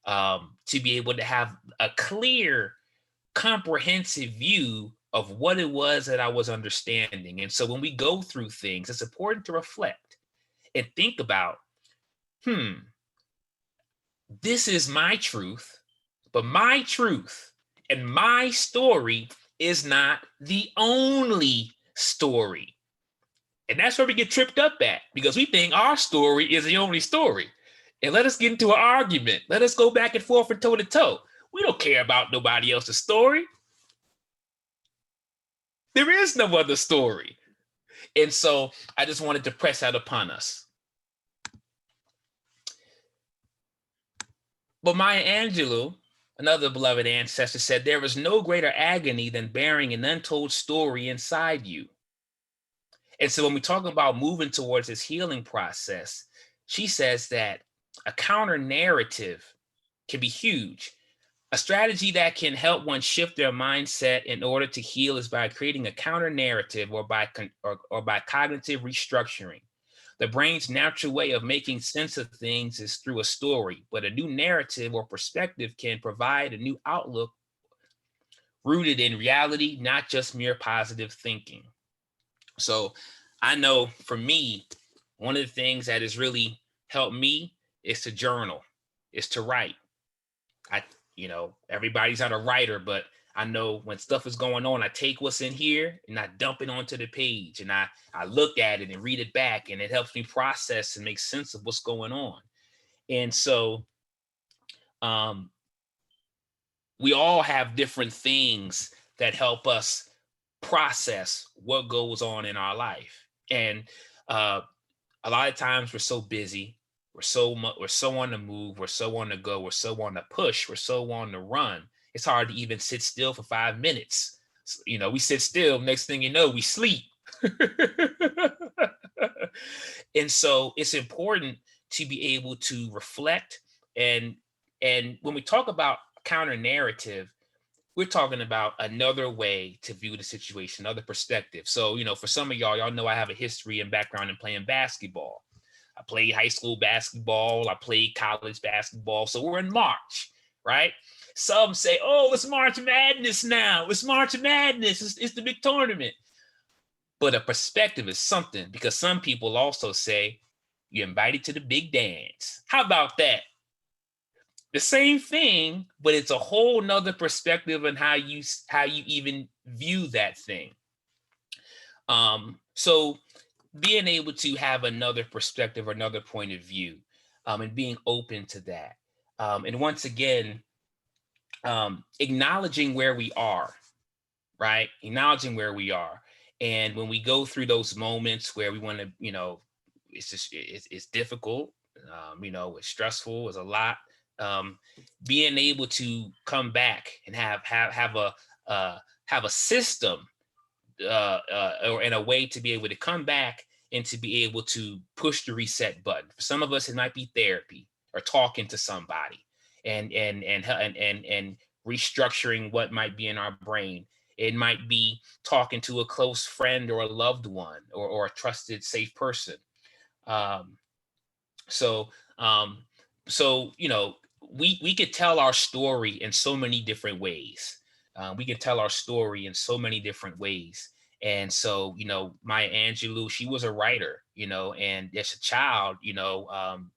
to be able to have a clear, comprehensive view of what it was that I was understanding. And so when we go through things, it's important to reflect and think about, this is my truth, but my truth and my story is not the only story. And that's where we get tripped up at, because we think our story is the only story. And let us get into an argument. Let us go back and forth and toe to toe. We don't care about nobody else's story. There is no other story. And so I just wanted to press that upon us. But Maya Angelou, another beloved ancestor, said, there is no greater agony than bearing an untold story inside you. And so when we talk about moving towards this healing process, she says that a counter narrative can be huge. A strategy that can help one shift their mindset in order to heal is by creating a counter narrative or by cognitive restructuring. The brain's natural way of making sense of things is through a story, but a new narrative or perspective can provide a new outlook rooted in reality, not just mere positive thinking. So I know for me, one of the things that has really helped me is to journal, is to write. Everybody's not a writer, but I know when stuff is going on, I take what's in here and I dump it onto the page, and I look at it and read it back, and it helps me process and make sense of what's going on. And so we all have different things that help us process what goes on in our life. And a lot of times we're so busy, we're so on the move, we're so on the go, we're so on the push, we're so on the run. It's hard to even sit still for 5 minutes. We sit still, next thing you know, we sleep. And so it's important to be able to reflect. And when we talk about counter narrative, we're talking about another way to view the situation, another perspective. So, for some of y'all know I have a history and background in playing basketball. I played high school basketball, I played college basketball. So we're in March, right? Some say, oh, it's March Madness now. It's March Madness. It's the big tournament. But a perspective is something, because some people also say you're invited to the big dance. How about that? The same thing, but it's a whole nother perspective on how you even view that thing. So being able to have another perspective or another point of view, and being open to that. And once again, acknowledging where we are, right? Acknowledging where we are. And when we go through those moments where we want to, it's just, it's difficult, it's stressful, it's a lot. Um, Being able to come back and uh, have a system, or in a way to be able to come back and to be able to push the reset button. For some of us, it might be therapy or talking to somebody, and restructuring what might be in our brain. It might be talking to a close friend or a loved one, or a trusted, safe person. Um, so, um, we could tell our story in so many different ways. We can tell our story in so many different ways. And so, Maya Angelou, she was a writer, and as a child,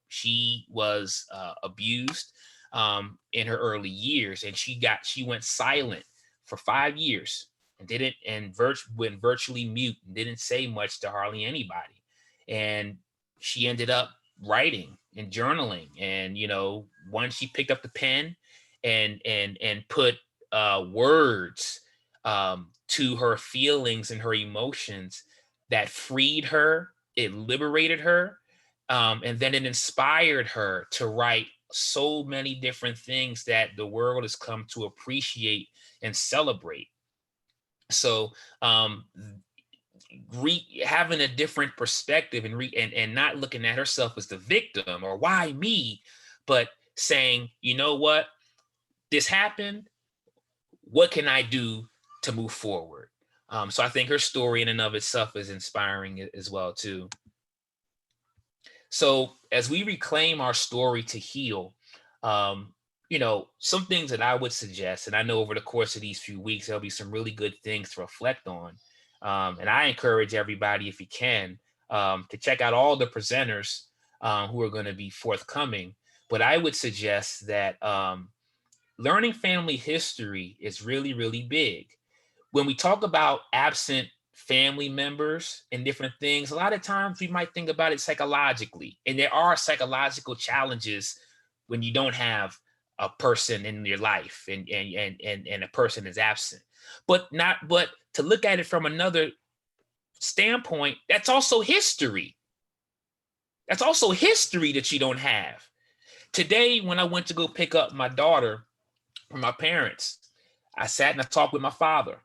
she was abused in her early years, and she went silent for 5 years and went virtually mute and didn't say much to hardly anybody. And she ended up writing and journaling, and once she picked up the pen and put words to her feelings and her emotions, that freed her, it liberated her, and then it inspired her to write so many different things that the world has come to appreciate and celebrate. So having a different perspective, and not looking at herself as the victim or why me, but saying, you know what, this happened. What can I do to move forward? So I think her story in and of itself is inspiring as well too. So as we reclaim our story to heal, some things that I would suggest, and I know over the course of these few weeks there'll be some really good things to reflect on. And I encourage everybody, if you can, to check out all the presenters who are going to be forthcoming. But I would suggest that learning family history is really, really big. When we talk about absent family members and different things, a lot of times we might think about it psychologically. And there are psychological challenges when you don't have a person in your life, and a person is absent. But to look at it from another standpoint, that's also history. That's also history that you don't have. Today, when I went to go pick up my daughter from my parents, I sat and I talked with my father.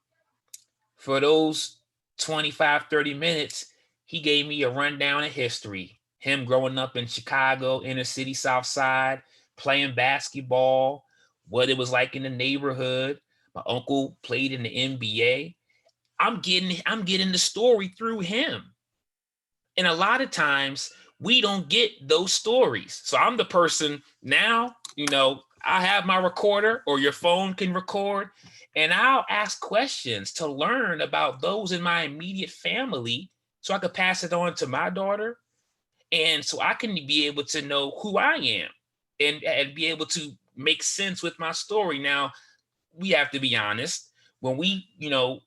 For those 25, 30 minutes, he gave me a rundown of history. Him growing up in Chicago, inner city, South Side, playing basketball, what it was like in the neighborhood. My uncle played in the NBA. I'm getting the story through him. And a lot of times we don't get those stories. So I'm the person now, I have my recorder, or your phone can record, and I'll ask questions to learn about those in my immediate family so I could pass it on to my daughter. And so I can be able to know who I am, and be able to make sense with my story. Now, we have to be honest. When we,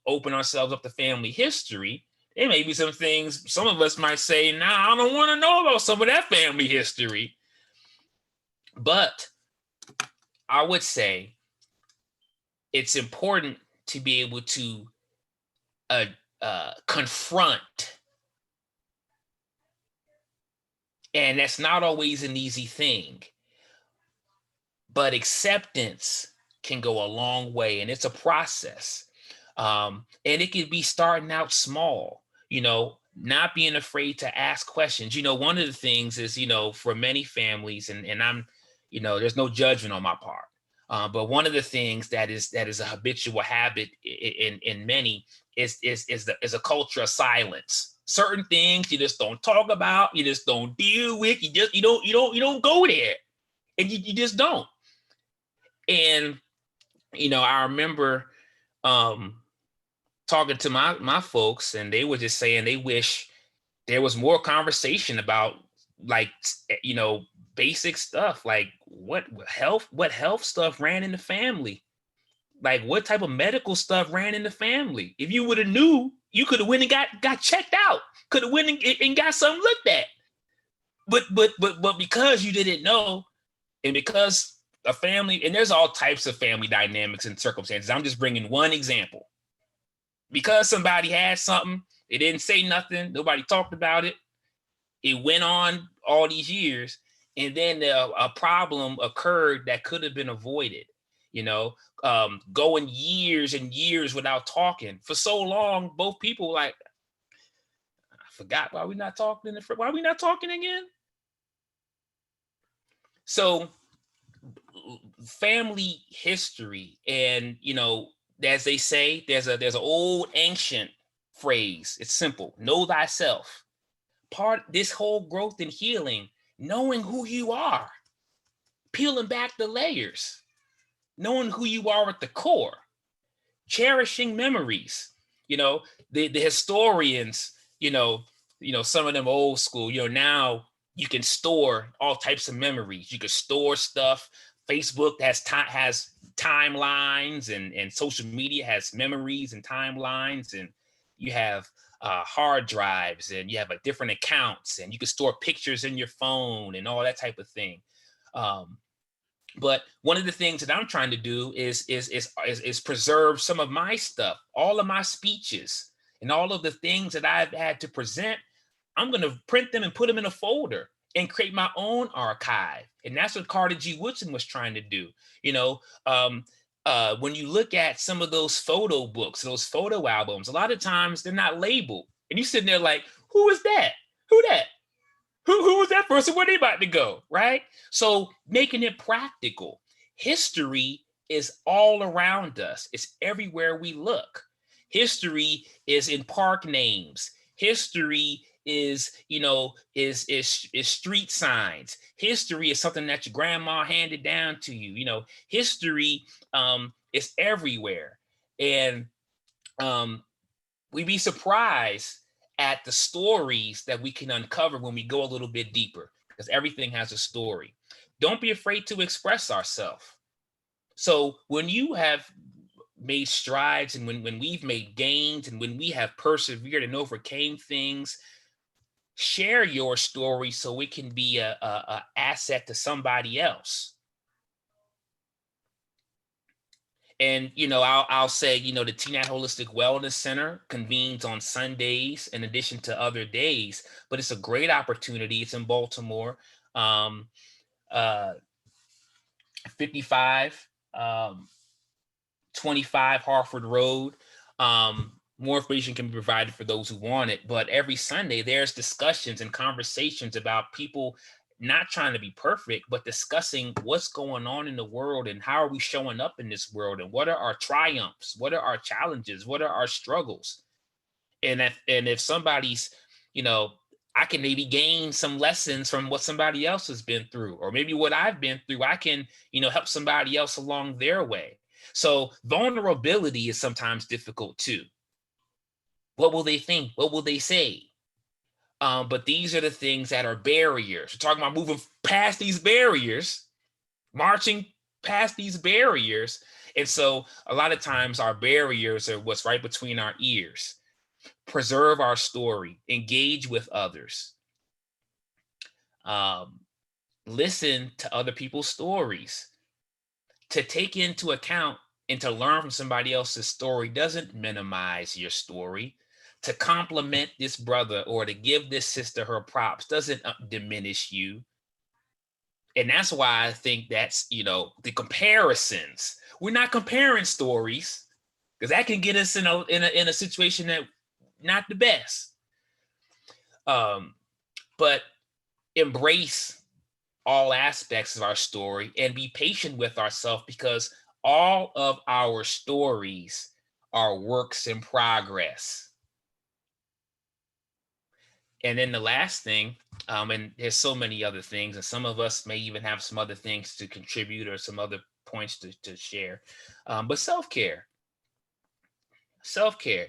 open ourselves up to family history, there may be some things some of us might say, nah, I don't want to know about some of that family history. But I would say it's important to be able to confront. And that's not always an easy thing. But acceptance can go a long way, and it's a process. And it could be starting out small, not being afraid to ask questions. One of the things is, for many families, and I'm, there's no judgment on my part. But one of the things that is a habitual habit in many is a culture of silence. Certain things you just don't talk about, you just don't deal with, you don't go there, and you just don't. And I remember talking to my folks, and they were just saying they wish there was more conversation about, like, basic stuff, like what health stuff ran in the family, like what type of medical stuff ran in the family. If you would have knew, you could have went and got checked out, could have went and got something looked at. But because you didn't know, and because a family, and there's all types of family dynamics and circumstances. I'm just bringing one example. because somebody had something, they didn't say nothing, nobody talked about it. It went on all these years, and then a problem occurred that could have been avoided. You know, going years and years without talking for so long, both people like, I forgot why we not talking. Why we not talking again? So, family history, and as they say, there's an old ancient phrase. It's simple: know thyself. Part this whole growth and healing, knowing who you are, peeling back the layers, knowing who you are at the core, cherishing memories. The historians, some of them old school, now you can store all types of memories. You can store stuff. Facebook has timelines, and social media has memories and timelines, and you have hard drives, and you have different accounts, and you can store pictures in your phone and all that type of thing. But one of the things that I'm trying to do is preserve some of my stuff, all of my speeches, and all of the things that I've had to present. I'm going to print them and put them in a folder and create my own archive. And that's what Carter G. Woodson was trying to do. When you look at some of those photo books, those photo albums, a lot of times they're not labeled. And you're sitting there like, who is that? Who that? Who was that person? Where they about to go? Right? So making it practical. History is all around us. It's everywhere we look. History is in park names. History is street signs. History is something that your grandma handed down to you. History is everywhere. And we'd be surprised at the stories that we can uncover when we go a little bit deeper, because everything has a story. Don't be afraid to express ourselves. So when you have made strides, and when we've made gains, and when we have persevered and overcame things, share your story so it can be a asset to somebody else. And, I'll say, the TNAT Holistic Wellness Center convenes on Sundays in addition to other days, but it's a great opportunity. It's in Baltimore, 55, 25 Harford Road. More information can be provided for those who want it, but every Sunday there's discussions and conversations about people not trying to be perfect, but discussing what's going on in the world and how are we showing up in this world, and what are our triumphs, what are our challenges, what are our struggles. And if somebody's, I can maybe gain some lessons from what somebody else has been through, or maybe what I've been through, I can, help somebody else along their way. So vulnerability is sometimes difficult too. What will they think? What will they say? But these are the things that are barriers. We're talking about moving past these barriers, marching past these barriers. And so a lot of times our barriers are what's right between our ears. Preserve our story, engage with others. Listen to other people's stories. To take into account and to learn from somebody else's story doesn't minimize your story. To compliment this brother or to give this sister her props doesn't diminish you. And that's why I think that's, the comparisons. We're not comparing stories, because that can get us in a situation that not the best. But embrace all aspects of our story and be patient with ourselves, because all of our stories are works in progress. And then the last thing, and there's so many other things, and some of us may even have some other things to contribute or some other points to share, but self-care.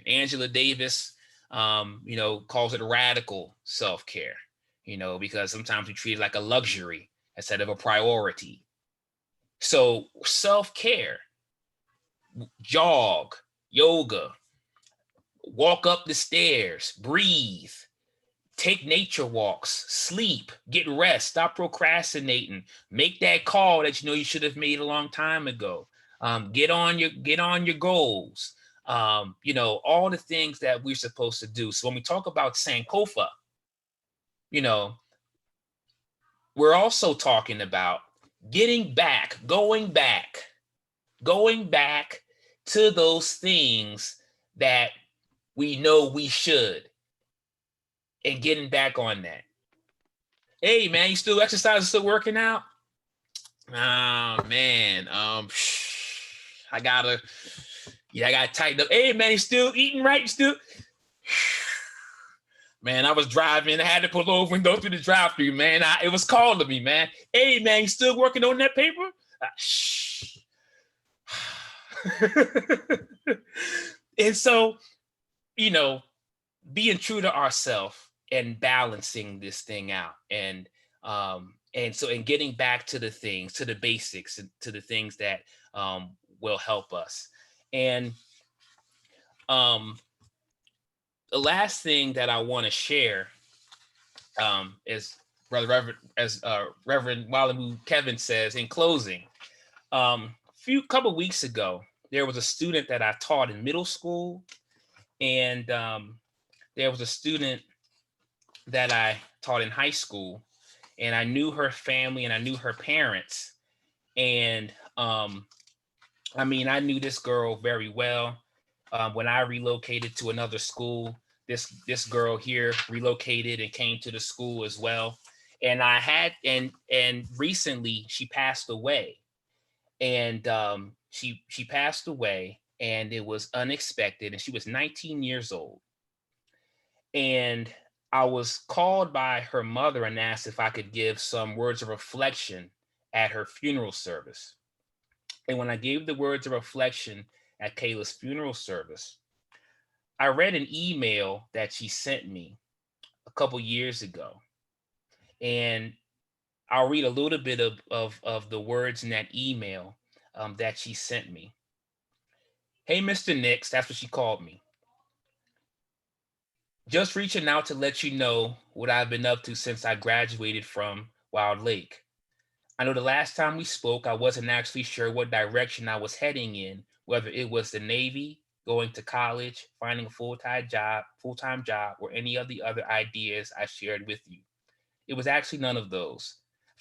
Angela Davis, calls it radical self-care, because sometimes we treat it like a luxury instead of a priority. So self-care, jog, yoga, walk up the stairs, breathe, take nature walks, sleep, get rest, stop procrastinating, make that call that you should have made a long time ago. Get on your goals. you know, all the things that we're supposed to do. So when we talk about Sankofa, you know, we're also talking about getting back, going back to those things that we know we should, and getting back on that. Hey man, you still exercising, still working out? Oh man, I gotta, yeah, I gotta tighten up. Hey man, you still eating right? You still, man, I was driving, I had to pull over and go through the drive-through, man. It was calling me, man. Hey man, you still working on that paper? Shh. And so, you know, being true to ourselves and balancing this thing out, and so and getting back to the things, to the basics, and to the things that will help us. And the last thing that I want to share is Reverend Walamu Kevin says in closing. Couple weeks ago, there was a student that I taught in middle school, and there was a student that I taught in high school, and I knew her family and I knew her parents. And I mean, I knew this girl very well. When I relocated to another school, this girl here relocated and came to the school as well. And I had and recently she passed away, and she passed away, and it was unexpected, and she was 19 years old. And I was called by her mother and asked if I could give some words of reflection at her funeral service. And when I gave the words of reflection at Kayla's funeral service, I read an email that she sent me a couple years ago. And I'll read a little bit of the words in that email that she sent me. Hey, Mr. Nix, that's what she called me. Just reaching out to let you know what I've been up to since I graduated from Wild Lake. I know the last time we spoke, I wasn't actually sure what direction I was heading in, whether it was the Navy, going to college, finding a full-time job, or any of the other ideas I shared with you. It was actually none of those.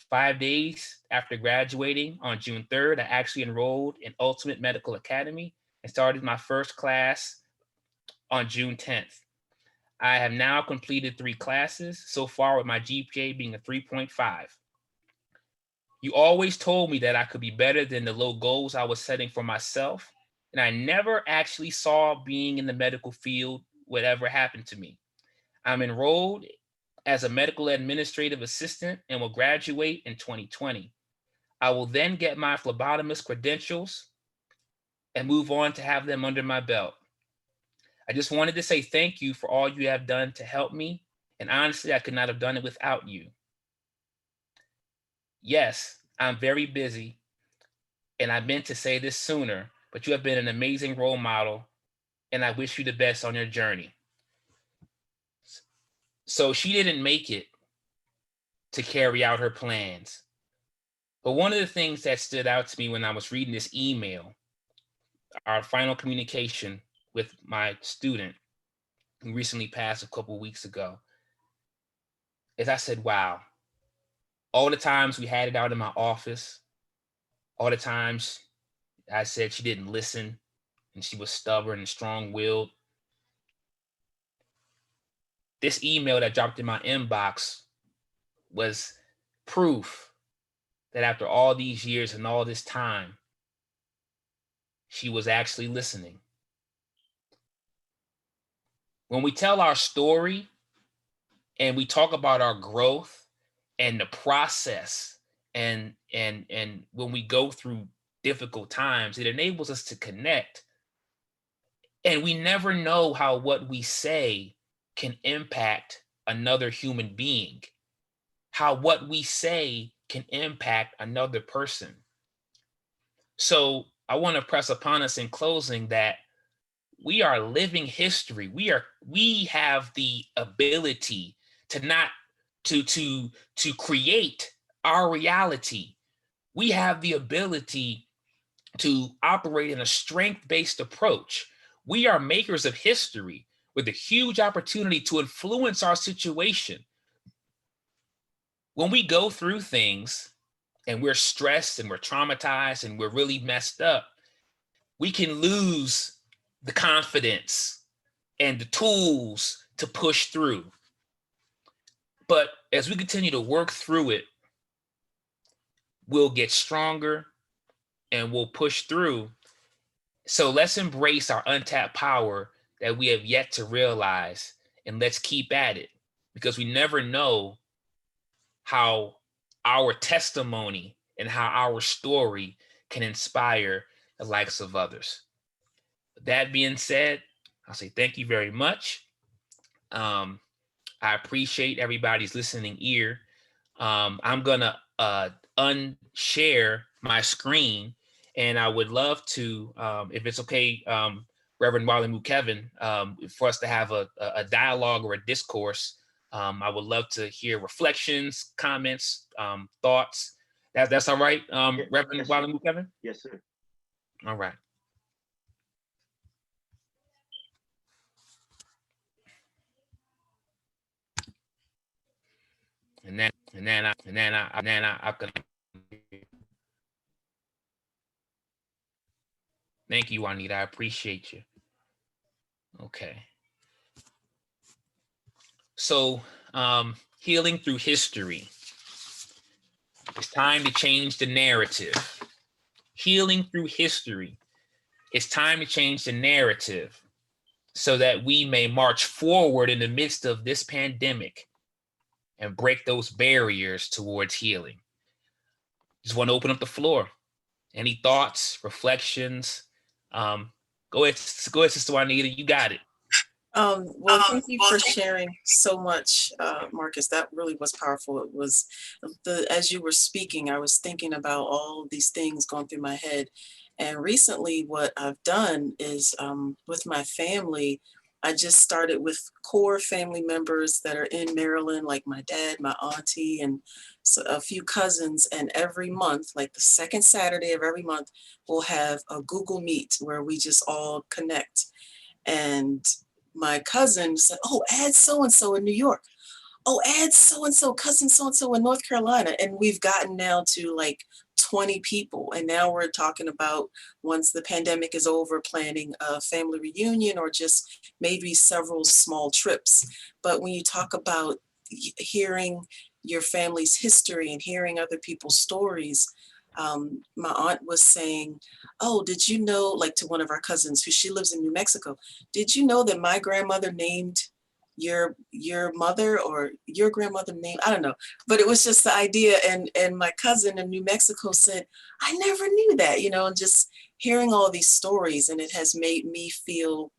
5 days after graduating on June 3rd, I actually enrolled in Ultimate Medical Academy and started my first class on June 10th. I have now completed 3 classes so far, with my GPA being a 3.5. You always told me that I could be better than the low goals I was setting for myself, and I never actually saw being in the medical field would ever happen to me. I'm enrolled as a medical administrative assistant and will graduate in 2020. I will then get my phlebotomist credentials and move on to have them under my belt. I just wanted to say thank you for all you have done to help me, and honestly, I could not have done it without you. Yes, I'm very busy, and I meant to say this sooner, but you have been an amazing role model, and I wish you the best on your journey. So she didn't make it to carry out her plans. But one of the things that stood out to me when I was reading this email, our final communication with my student who recently passed a couple weeks ago, is I said, wow, all the times we had it out in my office, all the times I said she didn't listen and she was stubborn and strong-willed. This email that dropped in my inbox was proof that after all these years and all this time, she was actually listening. When we tell our story and we talk about our growth and the process, and when we go through difficult times, it enables us to connect. And we never know how what we say can impact another human being, how what we say can impact another person. So I want to press upon us in closing that we are living history. We have the ability to not to create our reality. We have the ability to operate in a strength-based approach. We are makers of history with a huge opportunity to influence our situation. When we go through things and we're stressed and we're traumatized and we're really messed up, we can lose the confidence and the tools to push through. But as we continue to work through it, we'll get stronger and we'll push through. So let's embrace our untapped power that we have yet to realize, and let's keep at it, because we never know how our testimony and how our story can inspire the likes of others. That being said, I'll say thank you very much. I appreciate everybody's listening ear. I'm gonna unshare my screen, and I would love to, if it's okay, Reverend Wally Kevin, for us to have a dialogue or a discourse. I would love to hear reflections, comments, thoughts. That's all right, Reverend Yes, Wally Kevin? yes, sir. All right. I could. Thank you, Juanita. I appreciate you. Okay. So, healing through history. It's time to change the narrative. Healing through history. It's time to change the narrative so that we may march forward in the midst of this pandemic and break those barriers towards healing. Just want to open up the floor. Any thoughts, reflections? Go ahead, Sister Juanita. You got it. Well, thank you for sharing so much, Marcus. That really was powerful. It was as you were speaking, I was thinking about all of these things going through my head. And recently what I've done is with my family, I just started with core family members that are in Maryland, like my dad, my auntie, and a few cousins. And every month, like the second Saturday of every month, we'll have a Google Meet where we just all connect. And my cousin said, oh, add so-and-so in New York. Oh, add so-and-so, cousin so-and-so in North Carolina. And we've gotten now to like 20 people. And now we're talking about, once the pandemic is over, planning a family reunion or just maybe several small trips. But when you talk about hearing your family's history and hearing other people's stories, my aunt was saying, oh, did you know, like to one of our cousins who she lives in New Mexico, did you know that my grandmother named your mother, or your grandmother named, I don't know, but it was just the idea. And my cousin in New Mexico said, I never knew that, you know, and just hearing all these stories, and it has made me feel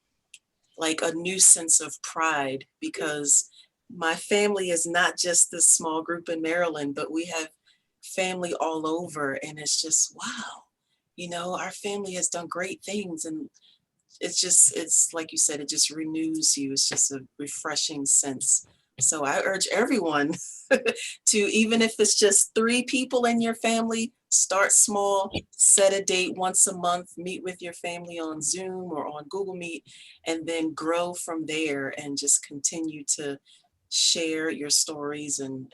like a new sense of pride, because my family is not just this small group in Maryland, but we have family all over. And it's just, wow, you know, our family has done great things. And it's like you said, it just renews you. It's just a refreshing sense. So I urge everyone to, even if it's just 3 people in your family, start small, set a date once a month, meet with your family on Zoom or on Google Meet, and then grow from there and just continue to share your stories and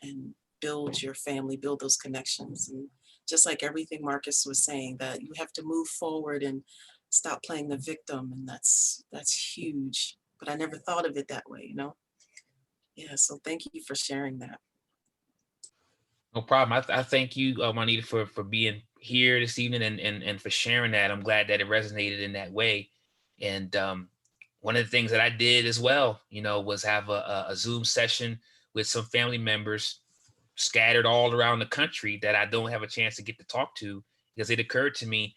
build your family, build those connections. And just like everything Marcus was saying, that you have to move forward and stop playing the victim. And that's huge, but I never thought of it that way, you know? Yeah, so thank you for sharing that. No problem. I thank you, Juanita, for being here this evening and for sharing that. I'm glad that it resonated in that way. And one of the things that I did as well, you know, was have a Zoom session with some family members scattered all around the country that I don't have a chance to get to talk to, because it occurred to me,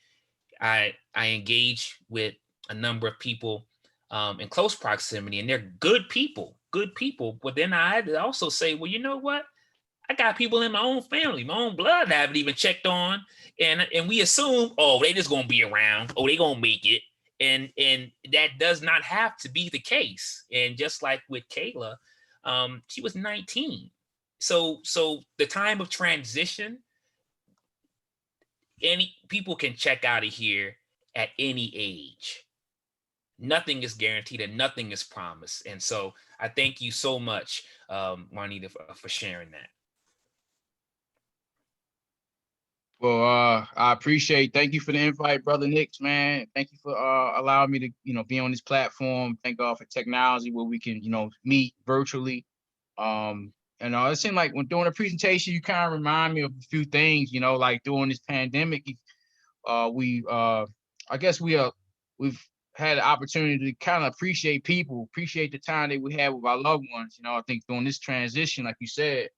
I engage with a number of people in close proximity, and they're good people. But then I also say, well, you know what? I got people in my own family, my own blood, I haven't even checked on, and we assume, oh, they just gonna be around, oh, they gonna make it, and that does not have to be the case. And just like with Kayla, she was 19, so the time of transition, any people can check out of here at any age. nothing is guaranteed and nothing is promised. And so I thank you so much, Juanita, for sharing that. Well, I appreciate. Thank you for the invite, brother Nix, man. Thank you for allowing me to, be on this platform. Thank God for technology where we can, meet virtually. And it seemed like when doing a presentation, you kind of remind me of a few things, like during this pandemic, I guess we've had the opportunity to kind of appreciate people, appreciate the time that we had with our loved ones. I think during this transition, like you said,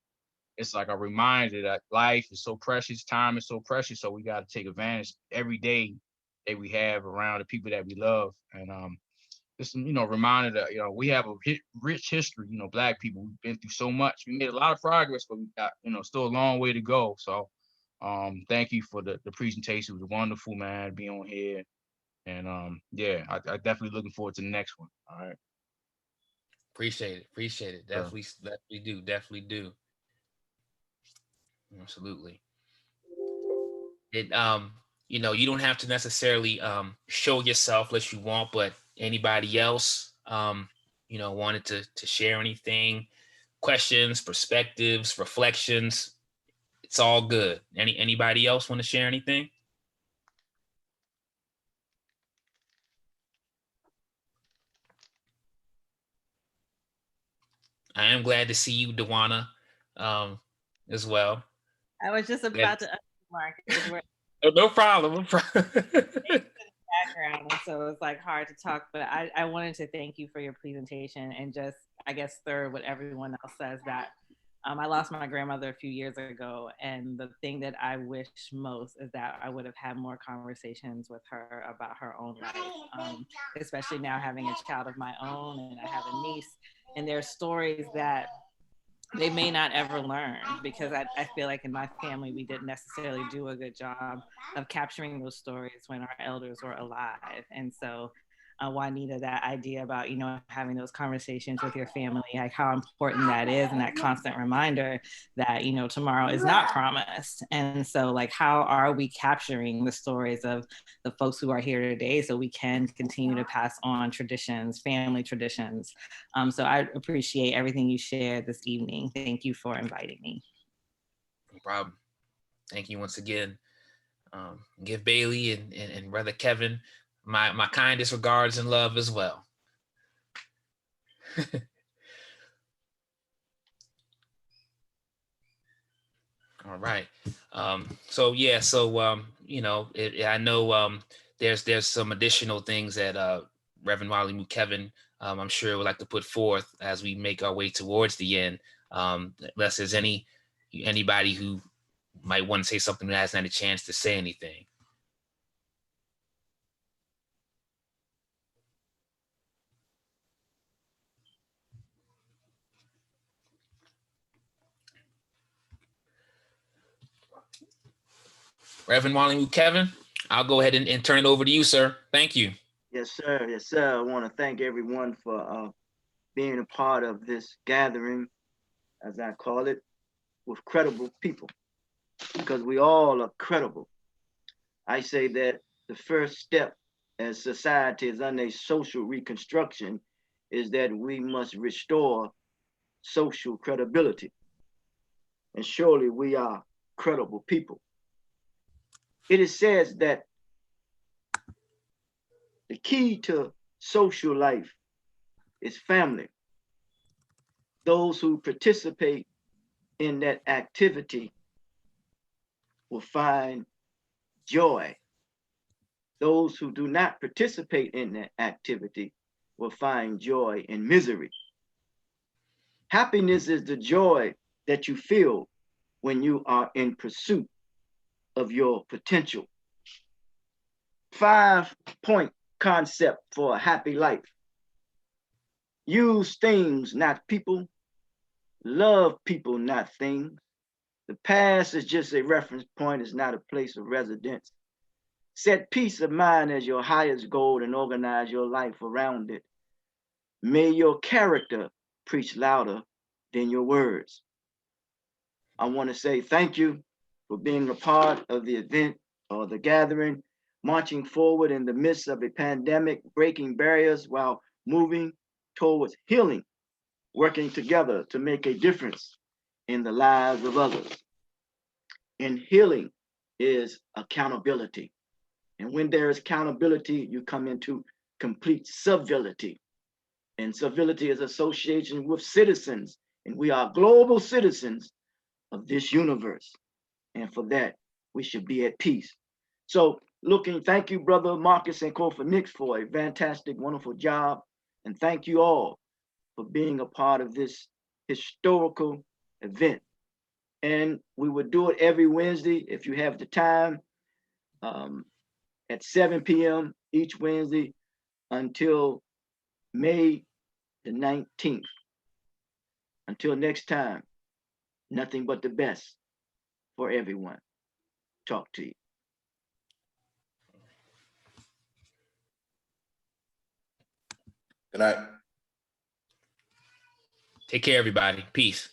it's like a reminder that life is so precious, time is so precious, so we got to take advantage every day that we have around the people that we love. And just reminder that we have a rich history. Black people, we've been through so much. We made a lot of progress, but we got still a long way to go. So thank you for the presentation. It was wonderful, man, being on here. And yeah, I definitely looking forward to the next one. All right. Appreciate it. Sure. Definitely do. Absolutely. It you don't have to necessarily show yourself unless you want, but anybody else wanted to share anything, questions, perspectives, reflections, it's all good. Anybody else want to share anything? I am glad to see you, Dewana, as well. I was just about to mark. No problem. Background, and so it's like hard to talk, but I wanted to thank you for your presentation and just, I guess, third what everyone else says, that I lost my grandmother a few years ago, and the thing that I wish most is that I would have had more conversations with her about her own life, especially now having a child of my own, and I have a niece, and there's stories that they may not ever learn, because I feel like in my family, we didn't necessarily do a good job of capturing those stories when our elders were alive. And so Juanita, that idea about, having those conversations with your family, like how important that is, and that constant reminder that, tomorrow is not promised. And so like, how are we capturing the stories of the folks who are here today so we can continue to pass on traditions, family traditions? So I appreciate everything you shared this evening. Thank you for inviting me. No problem. Thank you once again. Give Bailey and Brother Kevin my kindest regards and love as well. All right. So yeah. So I know there's some additional things that Reverend Wally Kevin I'm sure would like to put forth as we make our way towards the end. Unless there's anybody who might want to say something that hasn't had a chance to say anything. Reverend Wally Kevin, I'll go ahead and turn it over to you, sir. Thank you. Yes, sir. Yes, sir. I want to thank everyone for being a part of this gathering, as I call it, with credible people, because we all are credible. I say that the first step as society is under a social reconstruction is that we must restore social credibility. And surely we are credible people. It is said that the key to social life is family. Those who participate in that activity will find joy. Those who do not participate in that activity will find joy in misery. Happiness is the joy that you feel when you are in pursuit of your potential. 5-point concept for a happy life. Use things, not people. Love people, not things. The past is just a reference point, it's not a place of residence. Set peace of mind as your highest goal and organize your life around it. May your character preach louder than your words. I want to say thank you for being a part of the event or the gathering. marching forward in the midst of a pandemic, breaking barriers while moving towards healing, working together to make a difference in the lives of others. And healing is accountability. And when there is accountability, you come into complete civility. And civility is association with citizens. And we are global citizens of this universe. And for that, we should be at peace. So thank you, Brother Marcus and Kofa Nix, for a fantastic, wonderful job. And thank you all for being a part of this historical event. And we would do it every Wednesday if you have the time, at 7 p.m. each Wednesday until May the 19th. Until next time, nothing but the best for everyone. Talk to you. Good night. Take care, everybody. Peace.